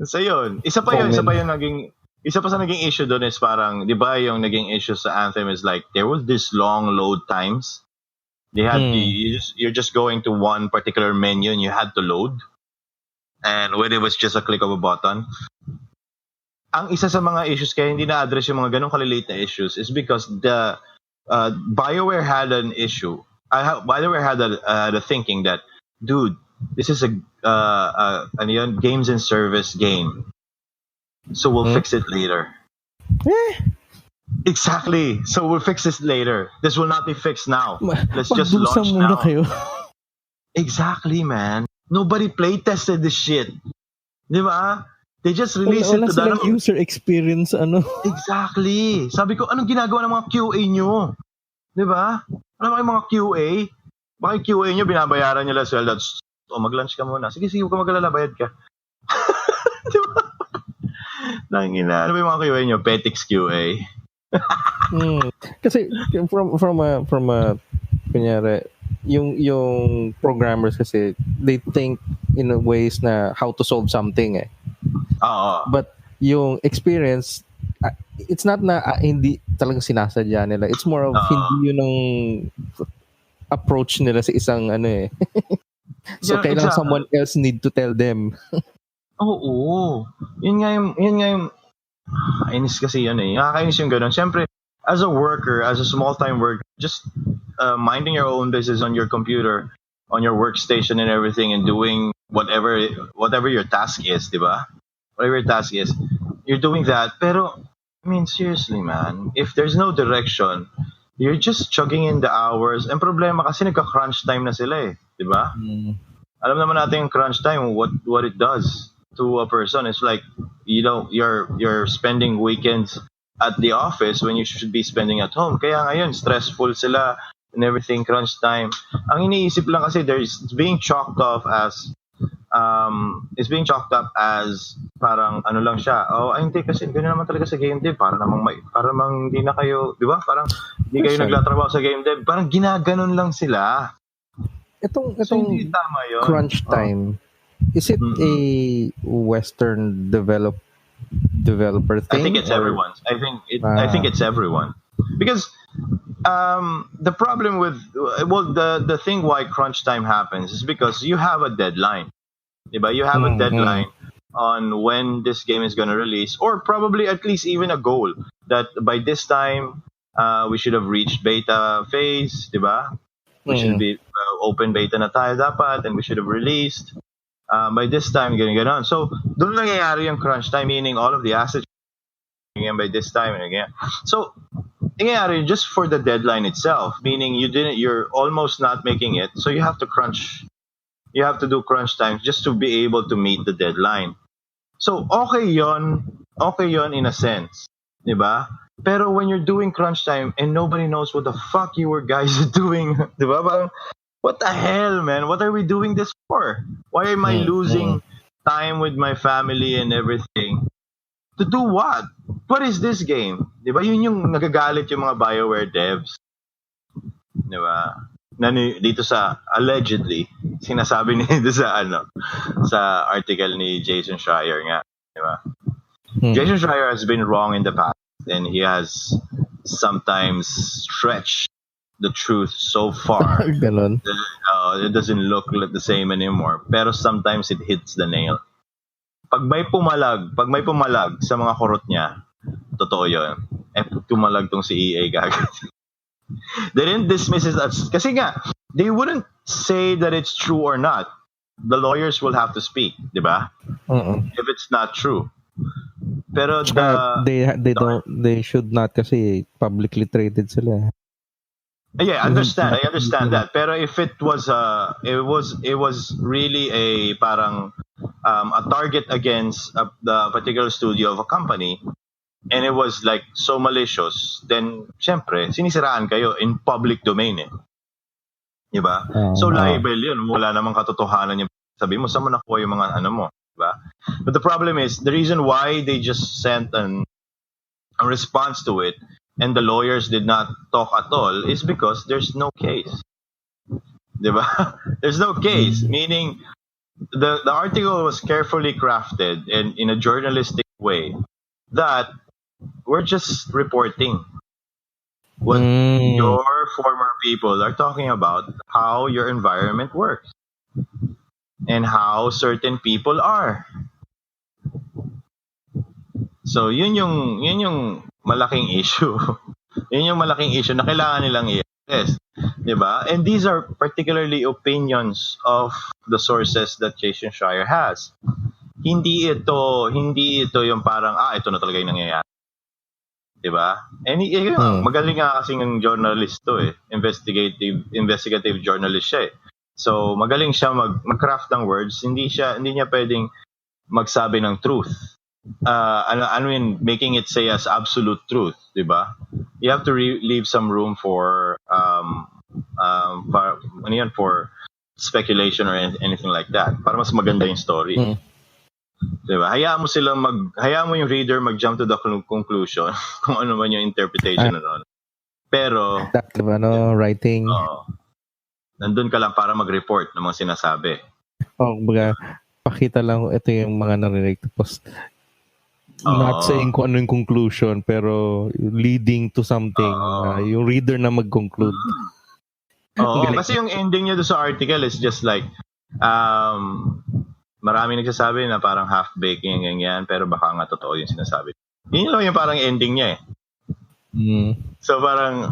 So yun, isa pa sa naging issue doon is parang, di ba yung naging issue sa Anthem is like, there was this long load times. They had you're just going to one particular menu and you had to load. And when it was just a click of a button. Ang isa sa mga issues kaya hindi na-address yung mga ganong kaliliit na issues is because the BioWare had an issue. BioWare had a thinking that, dude, this is a games and service game. So we'll fix it later. Exactly. So we'll fix this later. This will not be fixed now. Let's just launch now. Kayo. Exactly, man. Nobody play tested this shit. Di ba? They just released it to the user experience, Exactly. Sabi ko, anong ginagawa ng mga QA nyo? Di ba? Ano ba yung mga QA? Baka yung QA nyo, binabayaran nyo lang sweldo. Mag-lunch ka muna. Sige, huwag ka magalala, bayad ka. Di ba? Ano ba yung mga QA nyo? Petix QA. Kasi from a kunyari, yung programmers kasi they think in ways na how to solve something eh. But yung experience, it's not na hindi talagang sinasadya nila. It's more of hindi yun ang approach nila sa isang So kailangan someone else need to tell them. Oo. Yun nga yung inis kasi yun eh. Nakakainis yung gano'n. Siyempre, as a worker, as a small-time worker, just minding your own business on your computer, on your workstation and everything, and doing whatever your task is, di ba? Whatever your task is, you're doing that. Pero, I mean, seriously, man, if there's no direction, you're just chugging in the hours. And problema kasi nagka-crunch time na sila eh, di ba? Alam naman natin yung crunch time, what it does to a person. It's like, you're spending weekends at the office when you should be spending at home. Kaya ngayon, stressful sila and everything, crunch time. Ang iniisip lang kasi it's being chalked up as parang ano lang siya. Hindi kasi ganoon naman talaga sa game dev. Para namang hindi na kayo, di ba? Parang hindi kayo nagtatrabaho sa game dev. Parang ginaganon lang sila. Itong crunch time, is it a Western developer thing? I think it's everyone's. I think it's everyone. Because the problem with the thing why crunch time happens is because you have a deadline. Diba? You have a deadline on when this game is going to release, or probably at least even a goal that by this time we should have reached beta phase, diba? We should be open beta na tayo dapat, and we should have released by this time, ganun. So, doon nangyayari yung crunch time, meaning all of the assets again by this time and again. So, nangyayari just for the deadline itself, meaning you're almost not making it, so you have to crunch. You have to do crunch time just to be able to meet the deadline. So, okay yon in a sense, di ba? Pero when you're doing crunch time and nobody knows what the fuck you guys are doing, di ba? Parang, what the hell, man? What are we doing this for? Why am I losing time with my family and everything? To do what? What is this game? Di ba? Yun yung nagagalit yung mga BioWare devs. Di ba? Dito sa, allegedly, sinasabi nito sa article ni Jason Schreier nga. Di ba? Jason Schreier has been wrong in the past, and he has sometimes stretched the truth so far that it doesn't look like the same anymore. Pero sometimes it hits the nail. Pag may pumalag sa mga kurot niya, totoo yun. Tumalag tong si EA gagawin. They didn't dismiss it as, kasi nga, they wouldn't say that it's true or not. The lawyers will have to speak, di ba? If it's not true. Pero they should not kasi publicly traded sila. Yeah, I understand that. Pero if it was really a parang a target against the particular studio of a company, and it was like so malicious, then syempre sinisiraan kayo in public domain eh. Diba? So liable yun. Wala namang katotohanan yung sabi mo, saan mo nakuha yung mga mo, diba? But the problem is, the reason why they just sent a response to it, and the lawyers did not talk at all, is because there's no case. Diba? There's no case, meaning the article was carefully crafted and in a journalistic way that we're just reporting what your former people are talking about, how your environment works and how certain people are. So yun yung malaking issue. Yun yung malaking issue na kailangan nilang i-address. Diba? And these are particularly opinions of the sources that Jason Schreier has. Hindi ito yung parang, ito na talaga yung nangyayari. Diba? And magaling nga kasi ng journalist to eh. Investigative journalist siya eh. So, magaling siya mag-craft ng words. Hindi niya pwedeng magsabi ng truth. Making it say as absolute truth, diba? You have to leave some room for for speculation or anything like that para mas maganda yung story. Diba? Hayaan mo yung reader mag-jump to the conclusion kung ano man yung interpretation nun. Pero writing. Nandun ka lang para mag-report ng mga sinasabi. Pakita lang ito yung mga narinig tapos not saying kung ano yung conclusion pero leading to something yung reader na mag-conclude. Kasi yung ending niya doon sa article is just like maraming nagsasabi na parang half-baked yung ganyan pero baka nga totoo yung sinasabi. Yun lang yung parang ending niya eh. So parang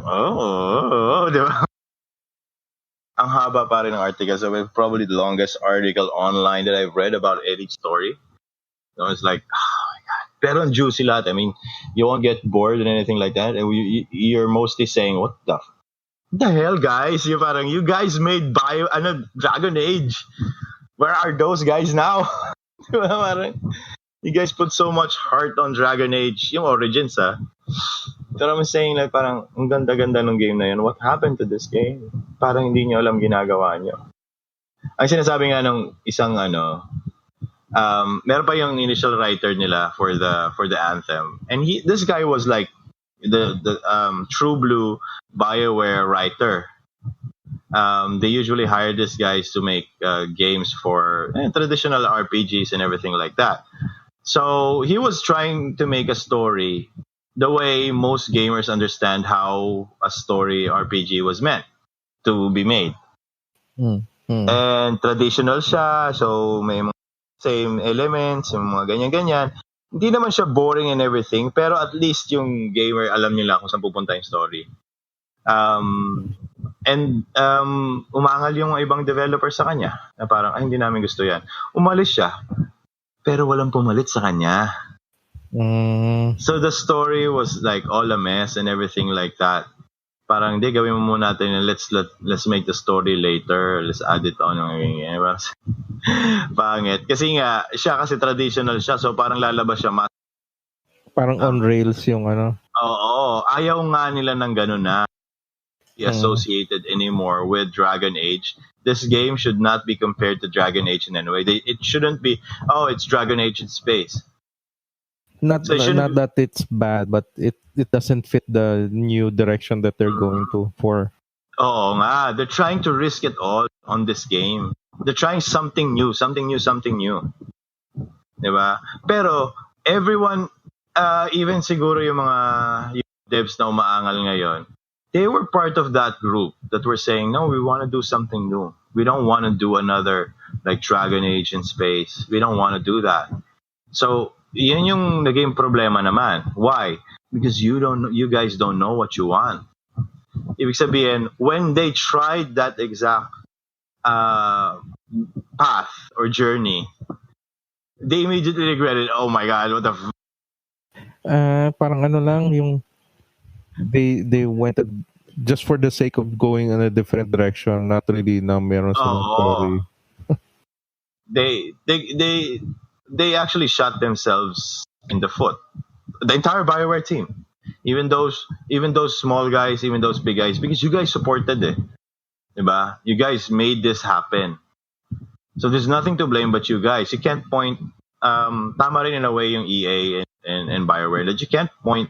di ba? Ang haba pa rin ng article. So it's probably the longest article online that I've read about any story. So it's like, oh my God. Pero ang juicy lahat. I mean, you won't get bored and anything like that. And you're mostly saying, what the hell, guys? You guys made Dragon Age. Where are those guys now? You guys put so much heart on Dragon Age, yung Origins, Pero I'm saying like parang ang ganda-ganda ng game na yun. What happened to this game? Parang hindi nyo alam ginagawa nyo. Ang sinasabi nga ng isang meron pa yung initial writer nila for the anthem. And this guy was like the true blue BioWare writer. They usually hire these guys to make games for traditional RPGs and everything like that. So he was trying to make a story the way most gamers understand how a story RPG was meant to be made. And traditional siya, so may mga same elements, yung mga ganyan-ganyan. Hindi naman siya boring and everything, pero at least yung gamer alam nila kung saan pupunta yung story. Umangal yung ibang developer sa kanya na parang, hindi namin gusto yan. Umalis siya, pero walang pumalit sa kanya. So the story was like all a mess and everything like that. Parang di gawin mo muna natin, let's make the story later, let's add it on. Pangit. Kasi nga, siya kasi traditional siya, so parang lalabas siya parang on rails yung Oo, ayaw nga nila ng ganun na be associated anymore with Dragon Age. This game should not be compared to Dragon Age in any way. It shouldn't be, it's Dragon Age in space. Not that it's bad, but it doesn't fit the new direction that they're going to for. Oo nga, they're trying to risk it all on this game. They're trying something new. Diba? Pero everyone, even siguro yung mga devs na umaangal ngayon, they were part of that group that were saying, no, we want to do something new. We don't want to do another like Dragon Age in space. We don't want to do that. So, yun yung naging problema naman. Why? Because you guys don't know what you want. Ibig sabihin, when they tried that exact path or journey, they immediately regretted, oh my God, what the parang lang yung they went just for the sake of going in a different direction, not really na meron silang story. They actually shot themselves in the foot. The entire BioWare team, even those small guys, even those big guys, because you guys supported it, diba? You guys made this happen. So there's nothing to blame but you guys. You can't point. Tama rin in a way yung EA in BioWare that you can't point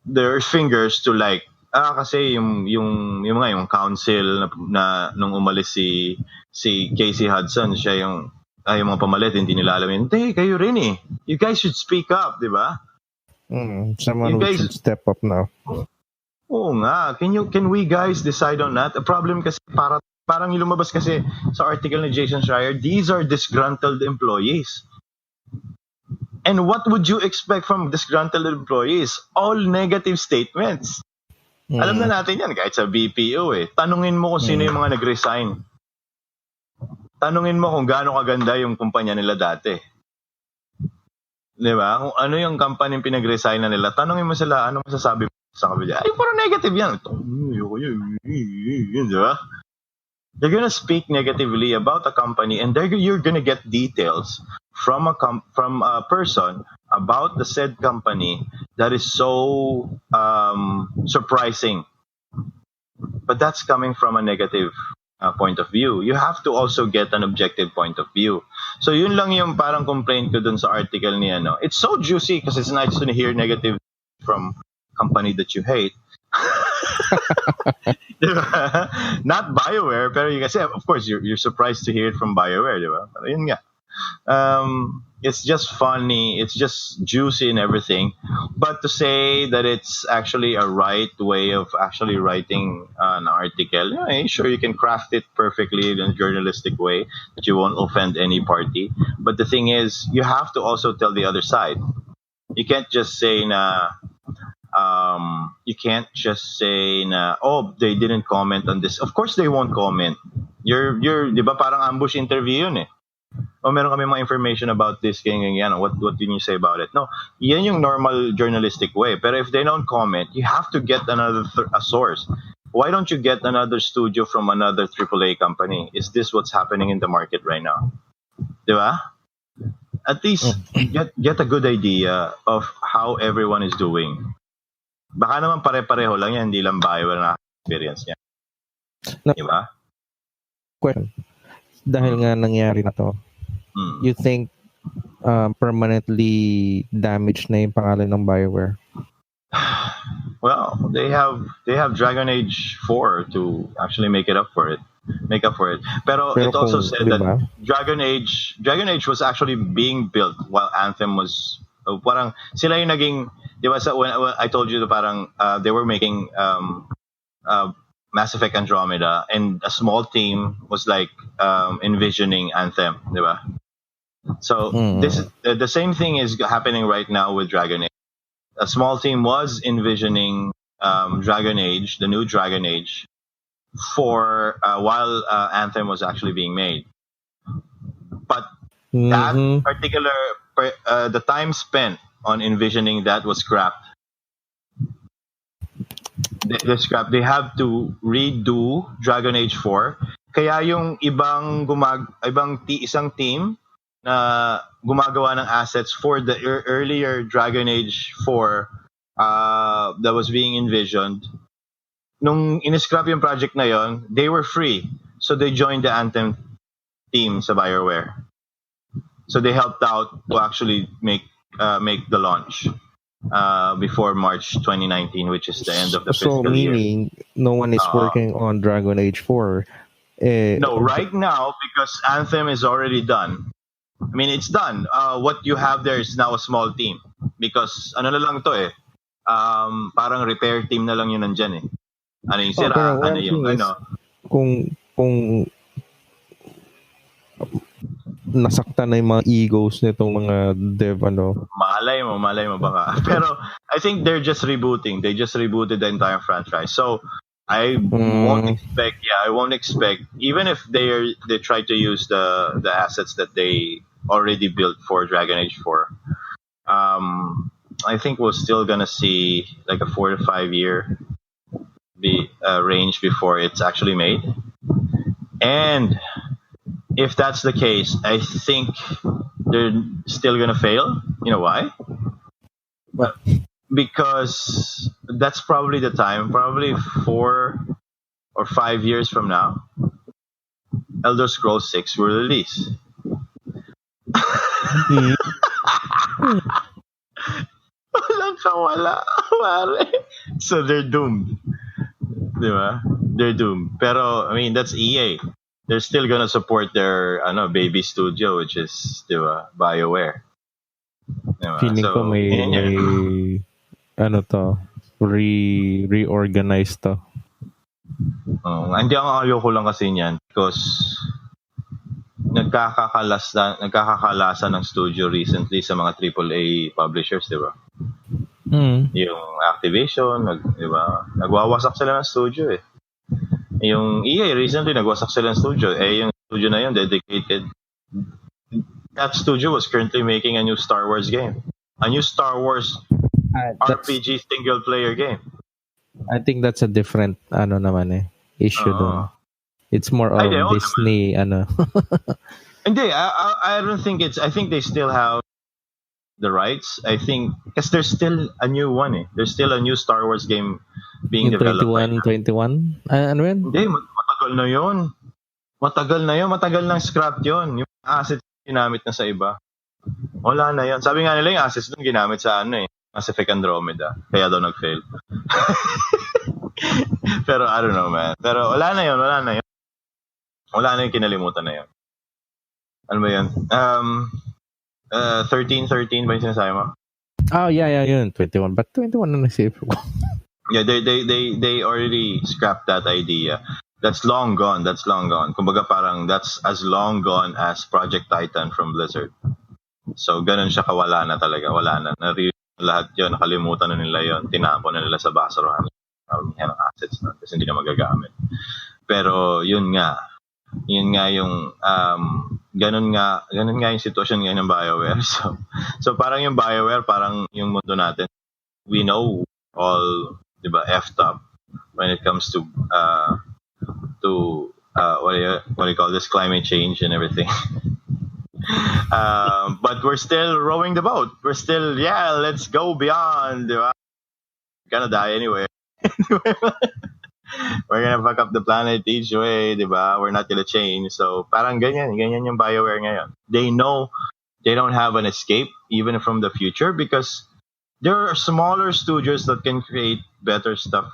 their fingers to like kasi yung council na nung umalis si Casey Hudson, siya yung yung mga pamalit hindi nila alam yun. Hindi, kayo rin eh. You guys should speak up, di ba? Someone who should step up now. Oo nga. Can we guys decide on that? The problem kasi parang lumabas kasi sa article ni Jason Schreier, these are disgruntled employees. And what would you expect from disgruntled employees? All negative statements. Alam na natin yan kahit sa BPO eh. Tanungin mo kung sino yung mga nag-resign. Tanungin mo kung gaano kaganda yung kumpanya nila dati. Di ba? Kung ano yung company pinag-resign na nila, tanungin mo sila, ano masasabi mo sa kabila? Ay, puro negative yan. Di ba? They're gonna speak negatively about a company and you're gonna get details from a person about the said company that is so surprising. But that's coming from a negative point of view. You have to also get an objective point of view. So yun lang yung parang complaint ko dun sa article niya. No? It's so juicy because it's nice to hear negative from company that you hate. Not BioWare, pero kasi of course you're surprised to hear it from BioWare, di ba? Pero yun nga. It's just funny, it's just juicy and everything. But to say that it's actually a right way of actually writing an article, sure, you can craft it perfectly in a journalistic way that you won't offend any party. But the thing is, you have to also tell the other side. You can't just say na they didn't comment on this. Of course they won't comment. You're di ba parang ambush interview yun eh. Meron kami mga information about this, ganyan. What did you say about it? No, yan yung normal journalistic way. Pero if they don't comment, you have to get another a source. Why don't you get another studio from another AAA company? Is this what's happening in the market right now? Di ba? At least get a good idea of how everyone is doing. Baka naman pare-pareho lang yan, hindi lang BioWare na experience niya. Di ba? Question. Dahil nga nangyari na to, you think permanently damaged na yung pangalan ng BioWare? Well, they have Dragon Age 4 to actually make up for it. Pero it also said that Dragon Age was actually being built while Anthem was parang sila yung naging, di ba, when I told you parang they were making Mass Effect Andromeda, and a small team was like envisioning Anthem, di ba? So this is the same thing is happening right now with Dragon Age. A small team was envisioning Dragon Age, the new Dragon Age, for while Anthem was actually being made. But that particular the time spent on envisioning that was scrapped. They have to redo Dragon Age 4. Kaya yung isang team na gumagawa ng assets for the earlier Dragon Age 4 that was being envisioned, nung in-scrap yung project na yon, they were free. So they joined the Anthem team sa BioWare. So they helped out to actually make the launch before March 2019, which is the end of the fiscal year. So meaning no one is working on Dragon Age 4? No, right now, because Anthem is already done. I mean, it's done. What you have there is now a small team. Because ano na lang to parang repair team na lang yun nandyan eh. Ano yung sira, ano yung Kung nasaktan na yung mga egos nitong mga dev, Malay mo baka. Pero I think they're just rebooting. They just rebooted the entire franchise. So I won't expect, even if they try to use the assets that they already built for Dragon Age 4. I think we're still gonna see like a 4 to 5 year range before it's actually made. And if that's the case, I think they're still gonna fail. You know why? What? Because that's probably the time, probably 4 or 5 years from now, Elder Scrolls 6 will release. Wala, pare. So they're doomed. Di ba? They're doomed. Pero, I mean, that's EA. They're still gonna support their baby studio, which is, di ba, BioWare. Di ba? Feeling ko So, may yun yun. ano to, reorganize to. Hindi ang ayoko lang kasi niyan because nagkakakalasa ng studio recently sa mga AAA publishers, di ba? Yung Activision, di ba? Nagwawasak sila ng studio eh. Yung EA recently nagwasak sila ng studio. Yung studio na yun dedicated. That studio was currently making a new Star Wars game. A new Star Wars RPG single player game. I think that's a different issue doon. It's more of Disney Hindi, I don't think I think they still have the rights. I think because there's still a new one eh. There's still a new Star Wars game being developed. 21? Ano yun? Hindi, matagal na yun. Matagal nang scrapped yun. Yung assets ginamit na sa iba. Wala na yun. Sabi nga nila yung assets doon ginamit sa Mass Effect Andromeda. Kaya daw nag-fail. Pero I don't know, man. Pero wala na yun. Wala na yung kinalimutan na yun. Ano ba yun? 13 ba yung sinasabi mo? Oh, yeah, yun. 21. But 21 na nasave ko. Yeah, they already scrapped that idea. That's long gone. Kumbaga parang that's as long gone as Project Titan from Blizzard. So, ganun siya kawala na talaga. Wala na. Lahat yun. Nakalimutan na nila yun. Tinapon na nila sa basurahan. Ng assets na kasi hindi na magagamit. Pero, yun nga yung ganun nga yung sitwasyon ngayon ng BioWare. So parang yung BioWare, parang yung mundo natin, we know all, di ba, effed up when it comes to what do you call this, climate change and everything. But we're still rowing the boat. We're still, let's go beyond, di ba? Gonna die anyway. We're gonna fuck up the planet each way, di ba? We're not gonna change. So, parang ganyan yung BioWare ngayon. They know they don't have an escape even from the future because there are smaller studios that can create better stuff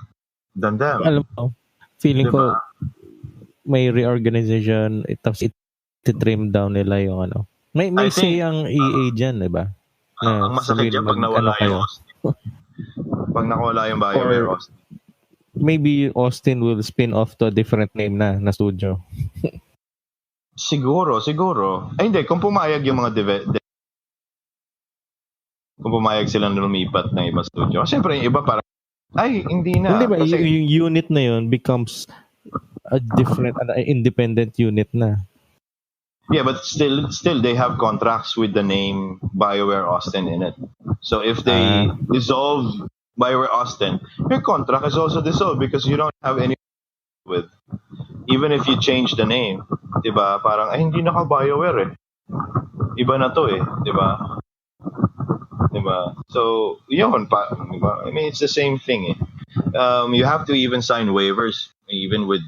than them. Alam mo, feeling ko may reorganization, tapos it-trim down nila yung May say ang EA dyan, di ba? Ang masakit dyan pag nawala yung Austin. Pag nawala yung BioWare Austin. Maybe Austin will spin off to a different name na studio. Siguro. Ay hindi, kung pumayag yung mga kung pumayag silang lumipat ng ibang studio. Siyempre yung iba parang, hindi na. Hindi ba, yung unit na yun becomes a different, independent unit na. Yeah, but still they have contracts with the name BioWare Austin in it. So if they dissolve BioWare Austin, your contract is also dissolved because you don't have any with. Even if you change the name, diba? Parang, hindi na ka BioWare eh. Iba na to eh, diba? Diba? So, yun pa, diba? I mean, it's the same thing eh. You have to even sign waivers, even with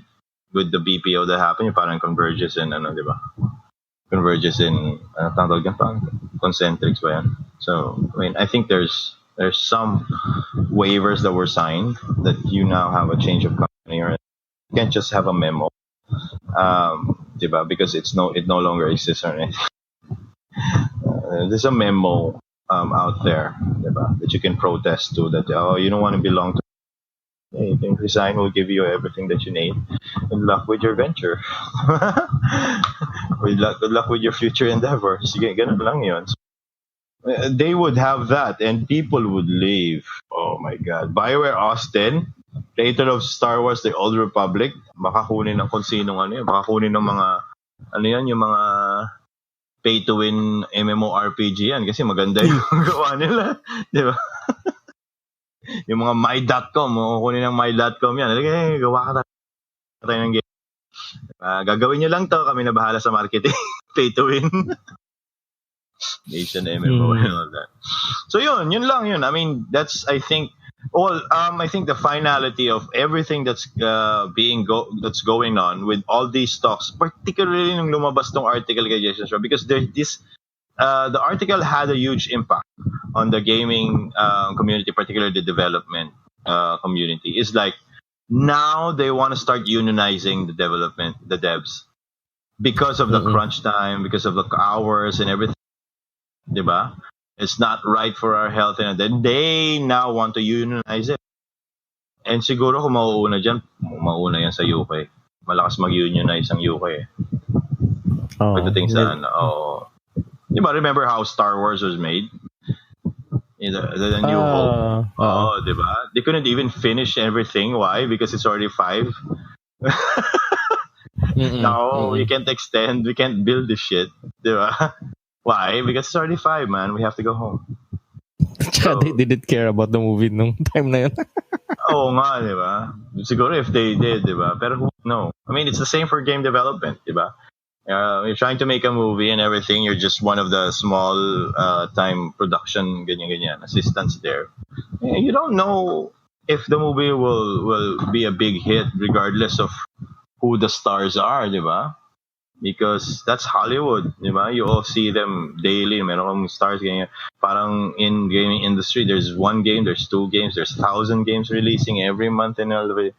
the BPO that happened, yung parang converges in, diba? Converges in, tawag yan pa? Concentrics ba yan? So, I mean, I think there's some waivers that were signed that you now have a change of company, or you can't just have a memo, diba? Because it no longer exists or anything. There's a memo out there, diba? That you can protest to, that you don't want to belong to. You can resign. We'll give you everything that you need. Good luck with your venture. Good luck with your future endeavors. Sige, ganun lang yun. They would have that and people would leave. Oh my God. BioWare Austin, creator of Star Wars The Old Republic, baka kunin ng kung sinong baka kunin ng mga yung mga pay to win MMORPG yan kasi maganda yung gawa nila, di ba? Yung mga my.com, kunin ng my.com yan. Gawa ka tayo ng game. Gagawin nyo lang to, kami na bahala sa marketing. Pay to win. Nation MMO and all that. So yun lang yun. I mean, that's I think the finality of everything that's that's going on with all these talks, particularly nung lumabas tong article kay Jason Schreier, because there's this the article had a huge impact on the gaming community, particularly the development community. It's like now they want to start unionizing the devs, because of the crunch time, because of the hours and everything, diba? It's not right for our health, and then they now want to unionize it. And siguro kung mauuna yan sa UK. Malakas mag-unionize ang UK. Pagdating sa diba, remember how Star Wars was made? The New Hope. Diba? They couldn't even finish everything. Why? Because it's already 5. No, we can't extend. We can't build this shit. Diba? Why? Because it's already 5, man. We have to go home. So, they didn't care about the movie nung time na yun. Oo nga, diba? Siguro if they did, diba? Pero no. I mean, it's the same for game development, diba? You're trying to make a movie and everything. You're just one of the small time production ganyan assistants there. You don't know if the movie will be a big hit regardless of who the stars are, diba? Because that's Hollywood, diba? You all see them daily. Meron kang stars ganyan. Parang in gaming industry, there's 1 game, there's 2 games, there's 1,000 games releasing every month and all of it.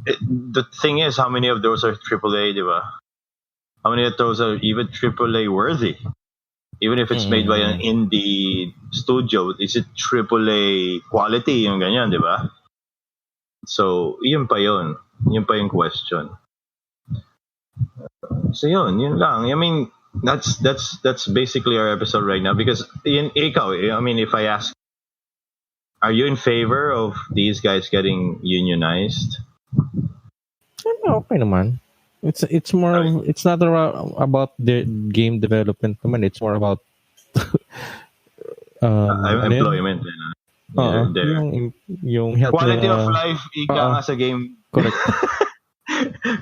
The thing is, how many of those are AAA, diba? How many of those are even AAA worthy? Even if it's made by an indie studio, is it AAA quality? Yung ganyan, di ba? So, yun pa yun. Yun pa yung question. So yun lang. I mean, that's basically our episode right now. Because ikaw, I mean, if I ask, are you in favor of these guys getting unionized? Okay naman. It's more it's not about the game development naman. It's more about employment. Yung health quality of life ika nga sa game. Correct.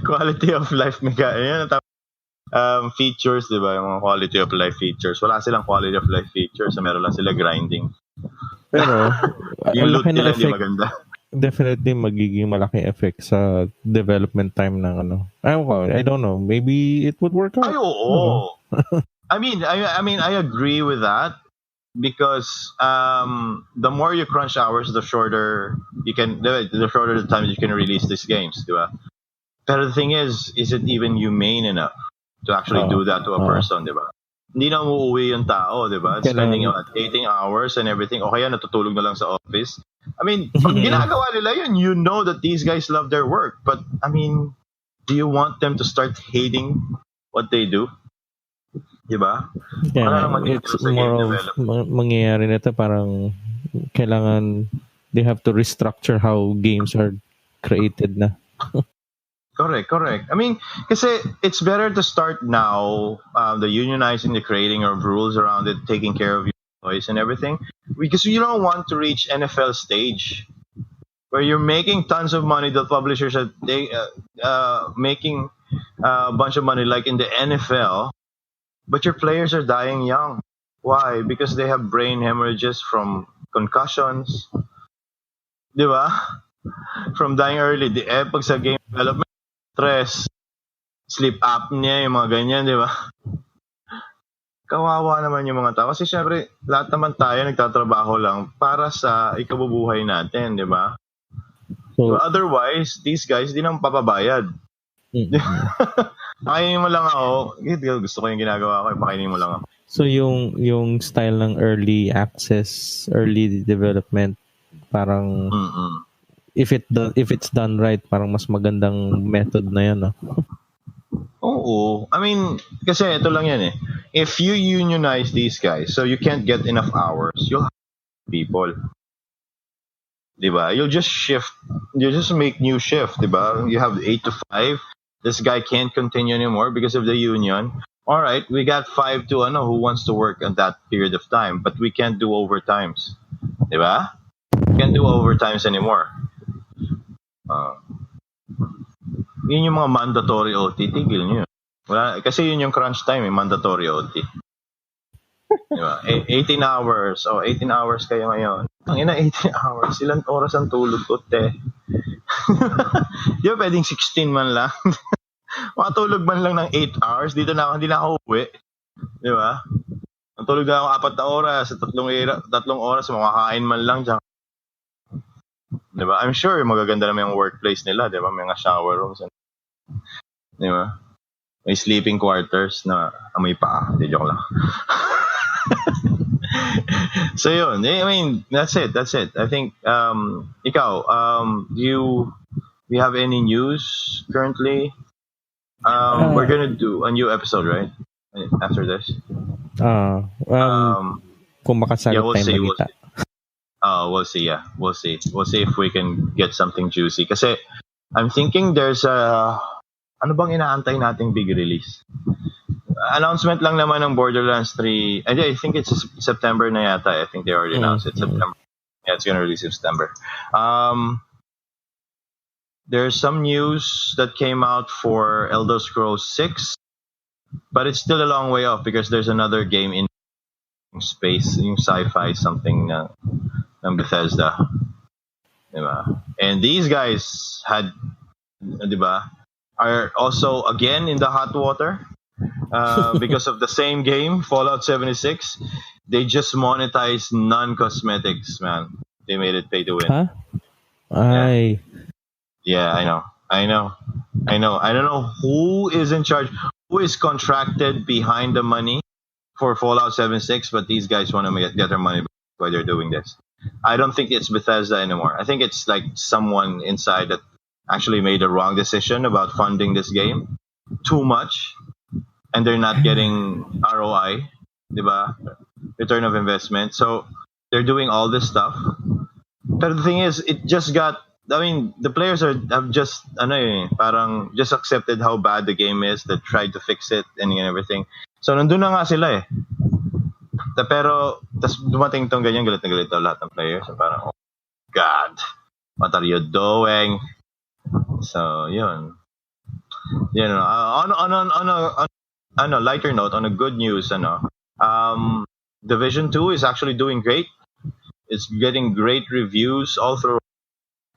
Quality of life features, di ba? Yung mga quality of life features. Wala silang quality of life features. Meron lang sila grinding. Pero yung loot nila hindi maganda. Definitely magiging malaking effect sa development time ng I don't know. Maybe it would work out. Ay, oo. I mean, I agree with that because the more you crunch hours, the shorter the time you can release these games, di ba? Pero the thing is it even humane enough to actually do that to a person, di ba? Hindi na umuwi yung tao, di ba? Spending 18 hours and everything. O kaya natutulog na lang sa office. I mean, pag ginagawa nila yun, you know that these guys love their work. But, I mean, do you want them to start hating what they do? Diba? Yeah, it's more of mangyayari nito parang kailangan they have to restructure how games are created na. Correct. I mean, kasi it's better to start now, the unionizing, the creating of rules around it, taking care of your employees and everything, because you don't want to reach NFL stage where you're making tons of money. The publishers are making a bunch of money like in the NFL, but your players are dying young. Why? Because they have brain hemorrhages from concussions, di ba? From dying early. Pag sa game development, stress, sleep apnea, yung mga ganyan, di ba? Kawawa naman yung mga tao. Kasi syempre, lahat naman tayo nagtatrabaho lang para sa ikabubuhay natin, di ba? So, otherwise, these guys, di naman papabayad. Pakainin mo lang ako. Gusto ko yung ginagawa ko, pakainin mo lang ako. So, yung style ng early access, early development, parang... If it's done right, parang mas magandang method na yan, no? Oo. I mean, kasi ito lang yan eh. If you unionize these guys, so you can't get enough hours, you'll have people. Diba? You'll just make new shift, diba? You have 8 to 5. This guy can't continue anymore because of the union. All right, we got 5 to who wants to work at that period of time, but we can't do overtimes. Diba? We can't do overtimes anymore. Yun yung mga mandatory OT, tigil nyo. Wala, kasi yun yung crunch time, mandatory OT. Diba? 18 hours. 18 hours kayo ngayon. Ang ina, 18 hours. Ilan oras ang tulog ko, te? Di ba pwedeng 16 man lang? Makatulog man lang ng 8 hours. Dito na ako, hindi na ako uwi. Di ba? Matulog na ako 4 na oras, 3 oras, makakain man lang dyan. Diba? I'm sure magaganda naman yung workplace nila, diba? May mga shower rooms. Diba? May sleeping quarters na amoy pa. Di joke lang. So yun, I mean, that's it. I think, ikaw, do you have any news currently? We're gonna do a new episode, right? After this. Kung makasagot we'll tayo see. magkita. We'll see. Yeah, we'll see. We'll see if we can get something juicy. Kasi I'm thinking there's ano bang inaantay nating big release? Announcement lang naman ng Borderlands 3. I think it's September na yata. I think they already announced it. September. Yeah, it's gonna release in September. There's some news that came out for Elder Scrolls 6, but it's still a long way off because there's another game in space, yung sci-fi something ng Bethesda. Diba? And these guys diba, are also again in the hot water because of the same game, Fallout 76. They just monetized non-cosmetics, man. They made it pay to win. Huh? Yeah, I know. I don't know who is in charge, who is contracted behind the money for Fallout 76, but these guys want to get their money back while they're doing this. I don't think it's Bethesda anymore. I think it's like someone inside that actually made a wrong decision about funding this game too much, and they're not getting ROI, diba? Return of investment. So they're doing all this stuff. But the thing is, it just got. I mean, the players have just parang just accepted how bad the game is. That tried to fix it and everything. So nandun na nga sila eh. Pero tas dumating tong ganyan, galit na galit daw lahat ng players. So, parang, oh God, what are you doing? So yun. On a lighter note, on a good news, Division 2 is actually doing great. It's getting great reviews all through.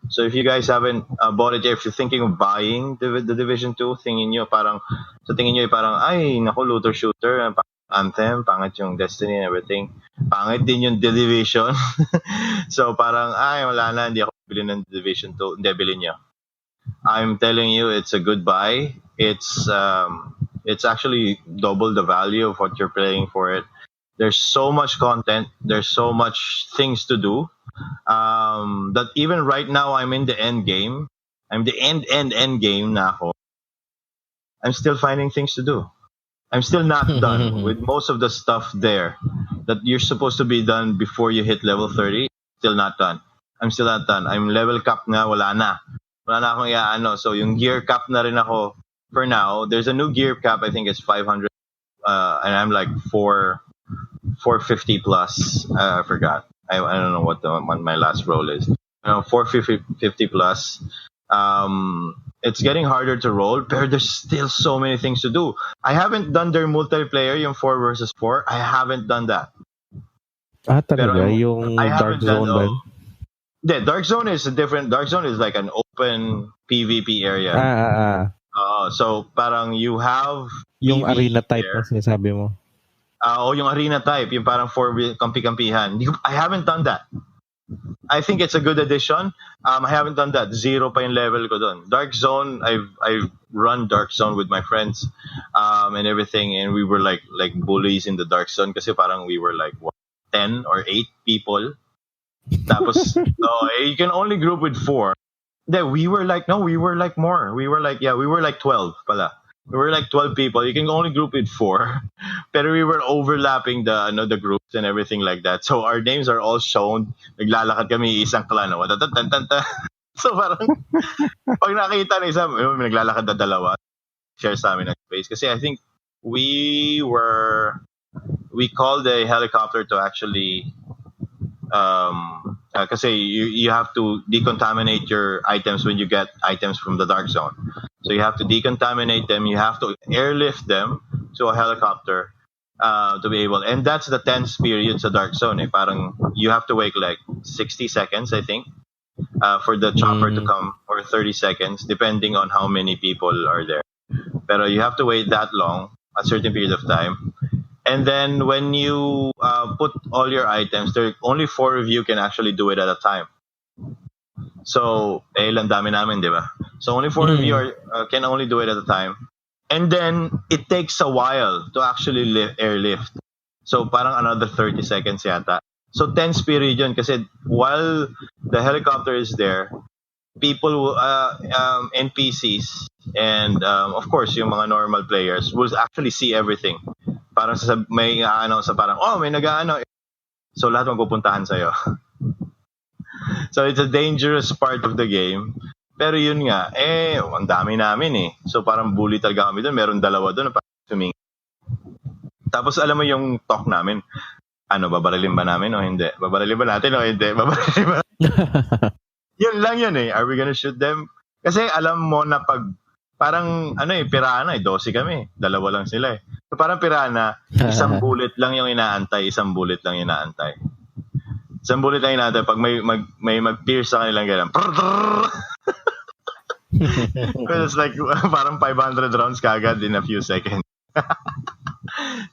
So if you guys haven't bought it, if you're thinking of buying the Division 2, tingin nyo parang ay naku, looter shooter, Anthem, pangit yung Destiny and everything, pangit din yung The Division. So parang ay wala na, hindi ako bili ng Division 2. Hindi, bilhin nyo. I'm telling you, it's a good buy. It's actually double the value of what you're paying for it. There's so much content. There's so much things to do. That even right now, I'm in the end game. I'm the end game na ako. I'm still finding things to do. I'm still not done with most of the stuff there that you're supposed to be done before you hit level 30. Still not done. I'm still not done. I'm level cap na, wala na. Wala na akong iaano. So yung gear cap na rin ako for now. There's a new gear cap. I think it's 500. And I'm like 450 plus. I forgot. I don't know what my last roll is. 450 plus. It's getting harder to roll, but there's still so many things to do. I haven't done their multiplayer, yung 4 versus 4. I haven't done that. Talaga? Yung Dark Zone ba? Yeah, Dark Zone is different. Dark Zone is like an open PvP area. So parang you have yung PvP arena type there. na sinasabi mo. Yung arena type, yung parang 4 kampi-kampihan. I haven't done that. I think it's a good addition. I haven't done that. 0 pa yung level ko doon. Dark Zone, I've run Dark Zone with my friends and everything, and we were like bullies in the Dark Zone kasi parang we were like 10 or 8 people. Tapos you can only group with 4. Then we were like more. We were like 12 pala. We were like 12 people. You can only group with 4. Pero we were overlapping the groups and everything like that. So our names are all shown. Naglalakad kami isang clan. So parang pag nakita ng isa, naglalakad na dalawa. Share sa amin ng space. Kasi I think we called a helicopter to actually kasi you have to decontaminate your items when you get items from the Dark Zone. So you have to decontaminate them. You have to airlift them to a helicopter to be able. And that's the tense period sa Dark Zone. Parang you have to wait like 60 seconds, I think, for the chopper to come, or 30 seconds, depending on how many people are there. Pero you have to wait that long, a certain period of time. And then when you put all your items, there only 4 of you can actually do it at a time. So, ilang dami namin, di ba? So only 4 of you can only do it at a time. And then it takes a while to actually airlift. So parang another 30 seconds yata. So tense period yun kasi while the helicopter is there, people, NPCs, and of course yung mga normal players will actually see everything. Parang may sa parang, may nag-aano. So lahat magpupuntahan sa'yo. So it's a dangerous part of the game. Pero yun nga, ang dami namin eh. So parang bully talaga kami doon. Meron dalawa doon na parang suming. Tapos alam mo yung talk namin, babarilin ba namin o hindi? Babarilin ba natin o hindi? Babarilin ba? Yun lang yun eh. Are we gonna shoot them? Kasi alam mo na pag, parang, pirana 12 kami. Dalawa lang sila eh. So parang pirana, isang bullet lang yung inaantay. Isang bullet lang inaantay. Pag may mag-pierce sa kanilang ganun. It's like, parang 500 rounds kagad in a few seconds.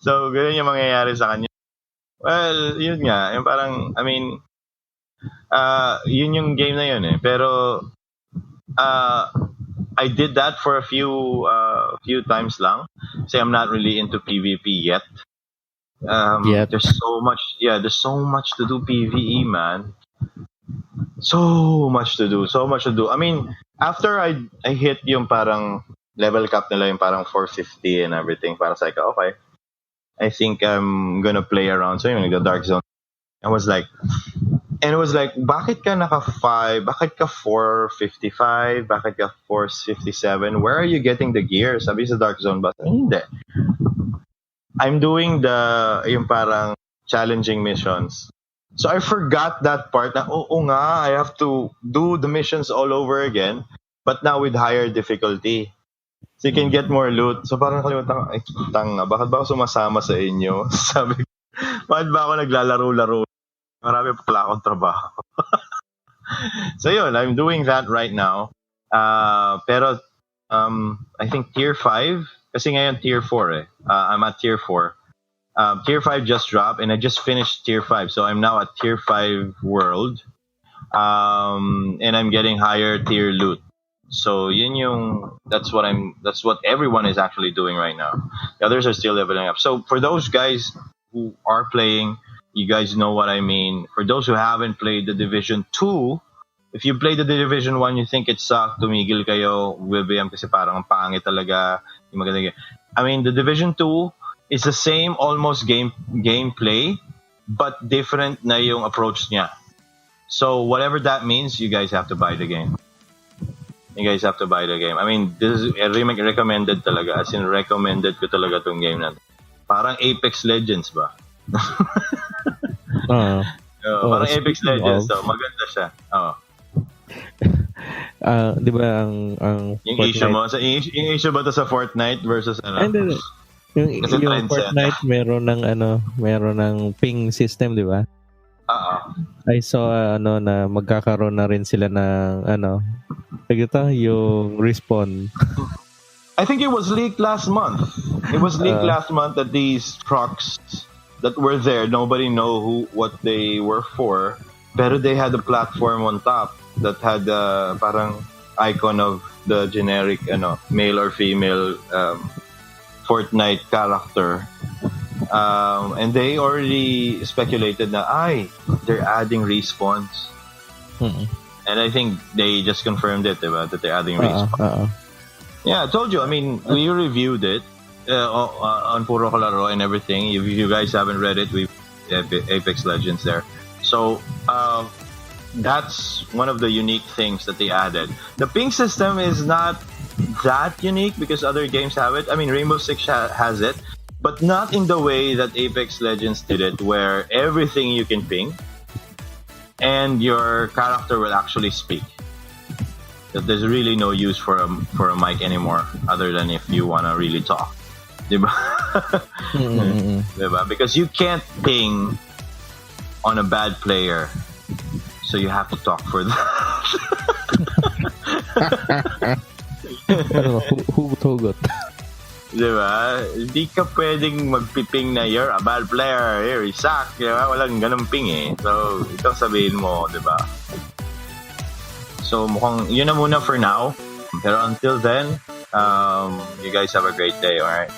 So, ganun yung mangyayari sa kanya. Well, yun nga. Yung parang, yun yung game na yun eh. Pero, I did that for a few times lang. Kasi I'm not really into PvP yet. There's so much to do PvE, man. So much to do. After I hit yung parang level cap nila, yung parang 450 and everything, para sa okay, I think I'm gonna play around. So yung Dark Zone, it was like, bakit ka naka 5? Bakit ka 455? Bakit ka 457? Where are you getting the gear? Sabi sa Dark Zone ba? Hindi. I'm doing yung parang challenging missions. So I forgot that part na, I have to do the missions all over again, but now with higher difficulty. So you can get more loot. So parang kalimutan ko, tanga, bakit ba ako sumasama sa inyo? Sabi ko, bakit ba ako naglalaro-laro? Marami pa pala akong trabaho. So yun, I'm doing that right now. Pero I think tier 5, kasi ngayon tier 4 eh. I'm at tier 4. Tier 5 just dropped and I just finished tier 5. So I'm now at tier 5 world. And I'm getting higher tier loot. So that's what everyone is actually doing right now. The others are still leveling up. So for those guys who are playing, you guys know what I mean. For those who haven't played the Division 2, if you played the Division 1, you think it sucked, tumigil kayo, WBM kasi parang ang pangit talaga. The Division 2 is the same almost gameplay, but different na yung approach niya. So whatever that means, you guys have to buy the game. This is recommended talaga. As in, recommended ko talaga tong game na. Parang Apex Legends ba? Parang Apex Legends. So, maganda siya. Di ba ang yung issue mo? Yung issue ba to sa Fortnite versus Hindi. Yung Fortnite meron ng ping system, di ba? I saw na magkakaroon na rin sila ng yung respawn. I think it was leaked last month. That these trucks that were there, nobody know what they were for, pero they had a platform on top that had parang icon of the generic male or female Fortnite character. And they already speculated na they're adding respawns. And I think they just confirmed it, diba, that they're adding respawns. Yeah, I told you. We reviewed it on Puro Laro and everything. If you guys haven't read it, we have Apex Legends there. So that's one of the unique things that they added. The ping system is not that unique because other games have it. Rainbow Six has it, but not in the way that Apex Legends did it, where everything you can ping and your character will actually speak. That there's really no use for a mic anymore, other than if you wanna really talk, diba? Diba? Because you can't ping on a bad player, so you have to talk for that. Di ba? Hindi ka pwedeng magpiping na you're a bad player, you're suck, di ba? Walang ganun ping eh. So, ito sabihin mo, di ba? So, mukhang yun na muna for now. Pero until then, you guys have a great day, alright?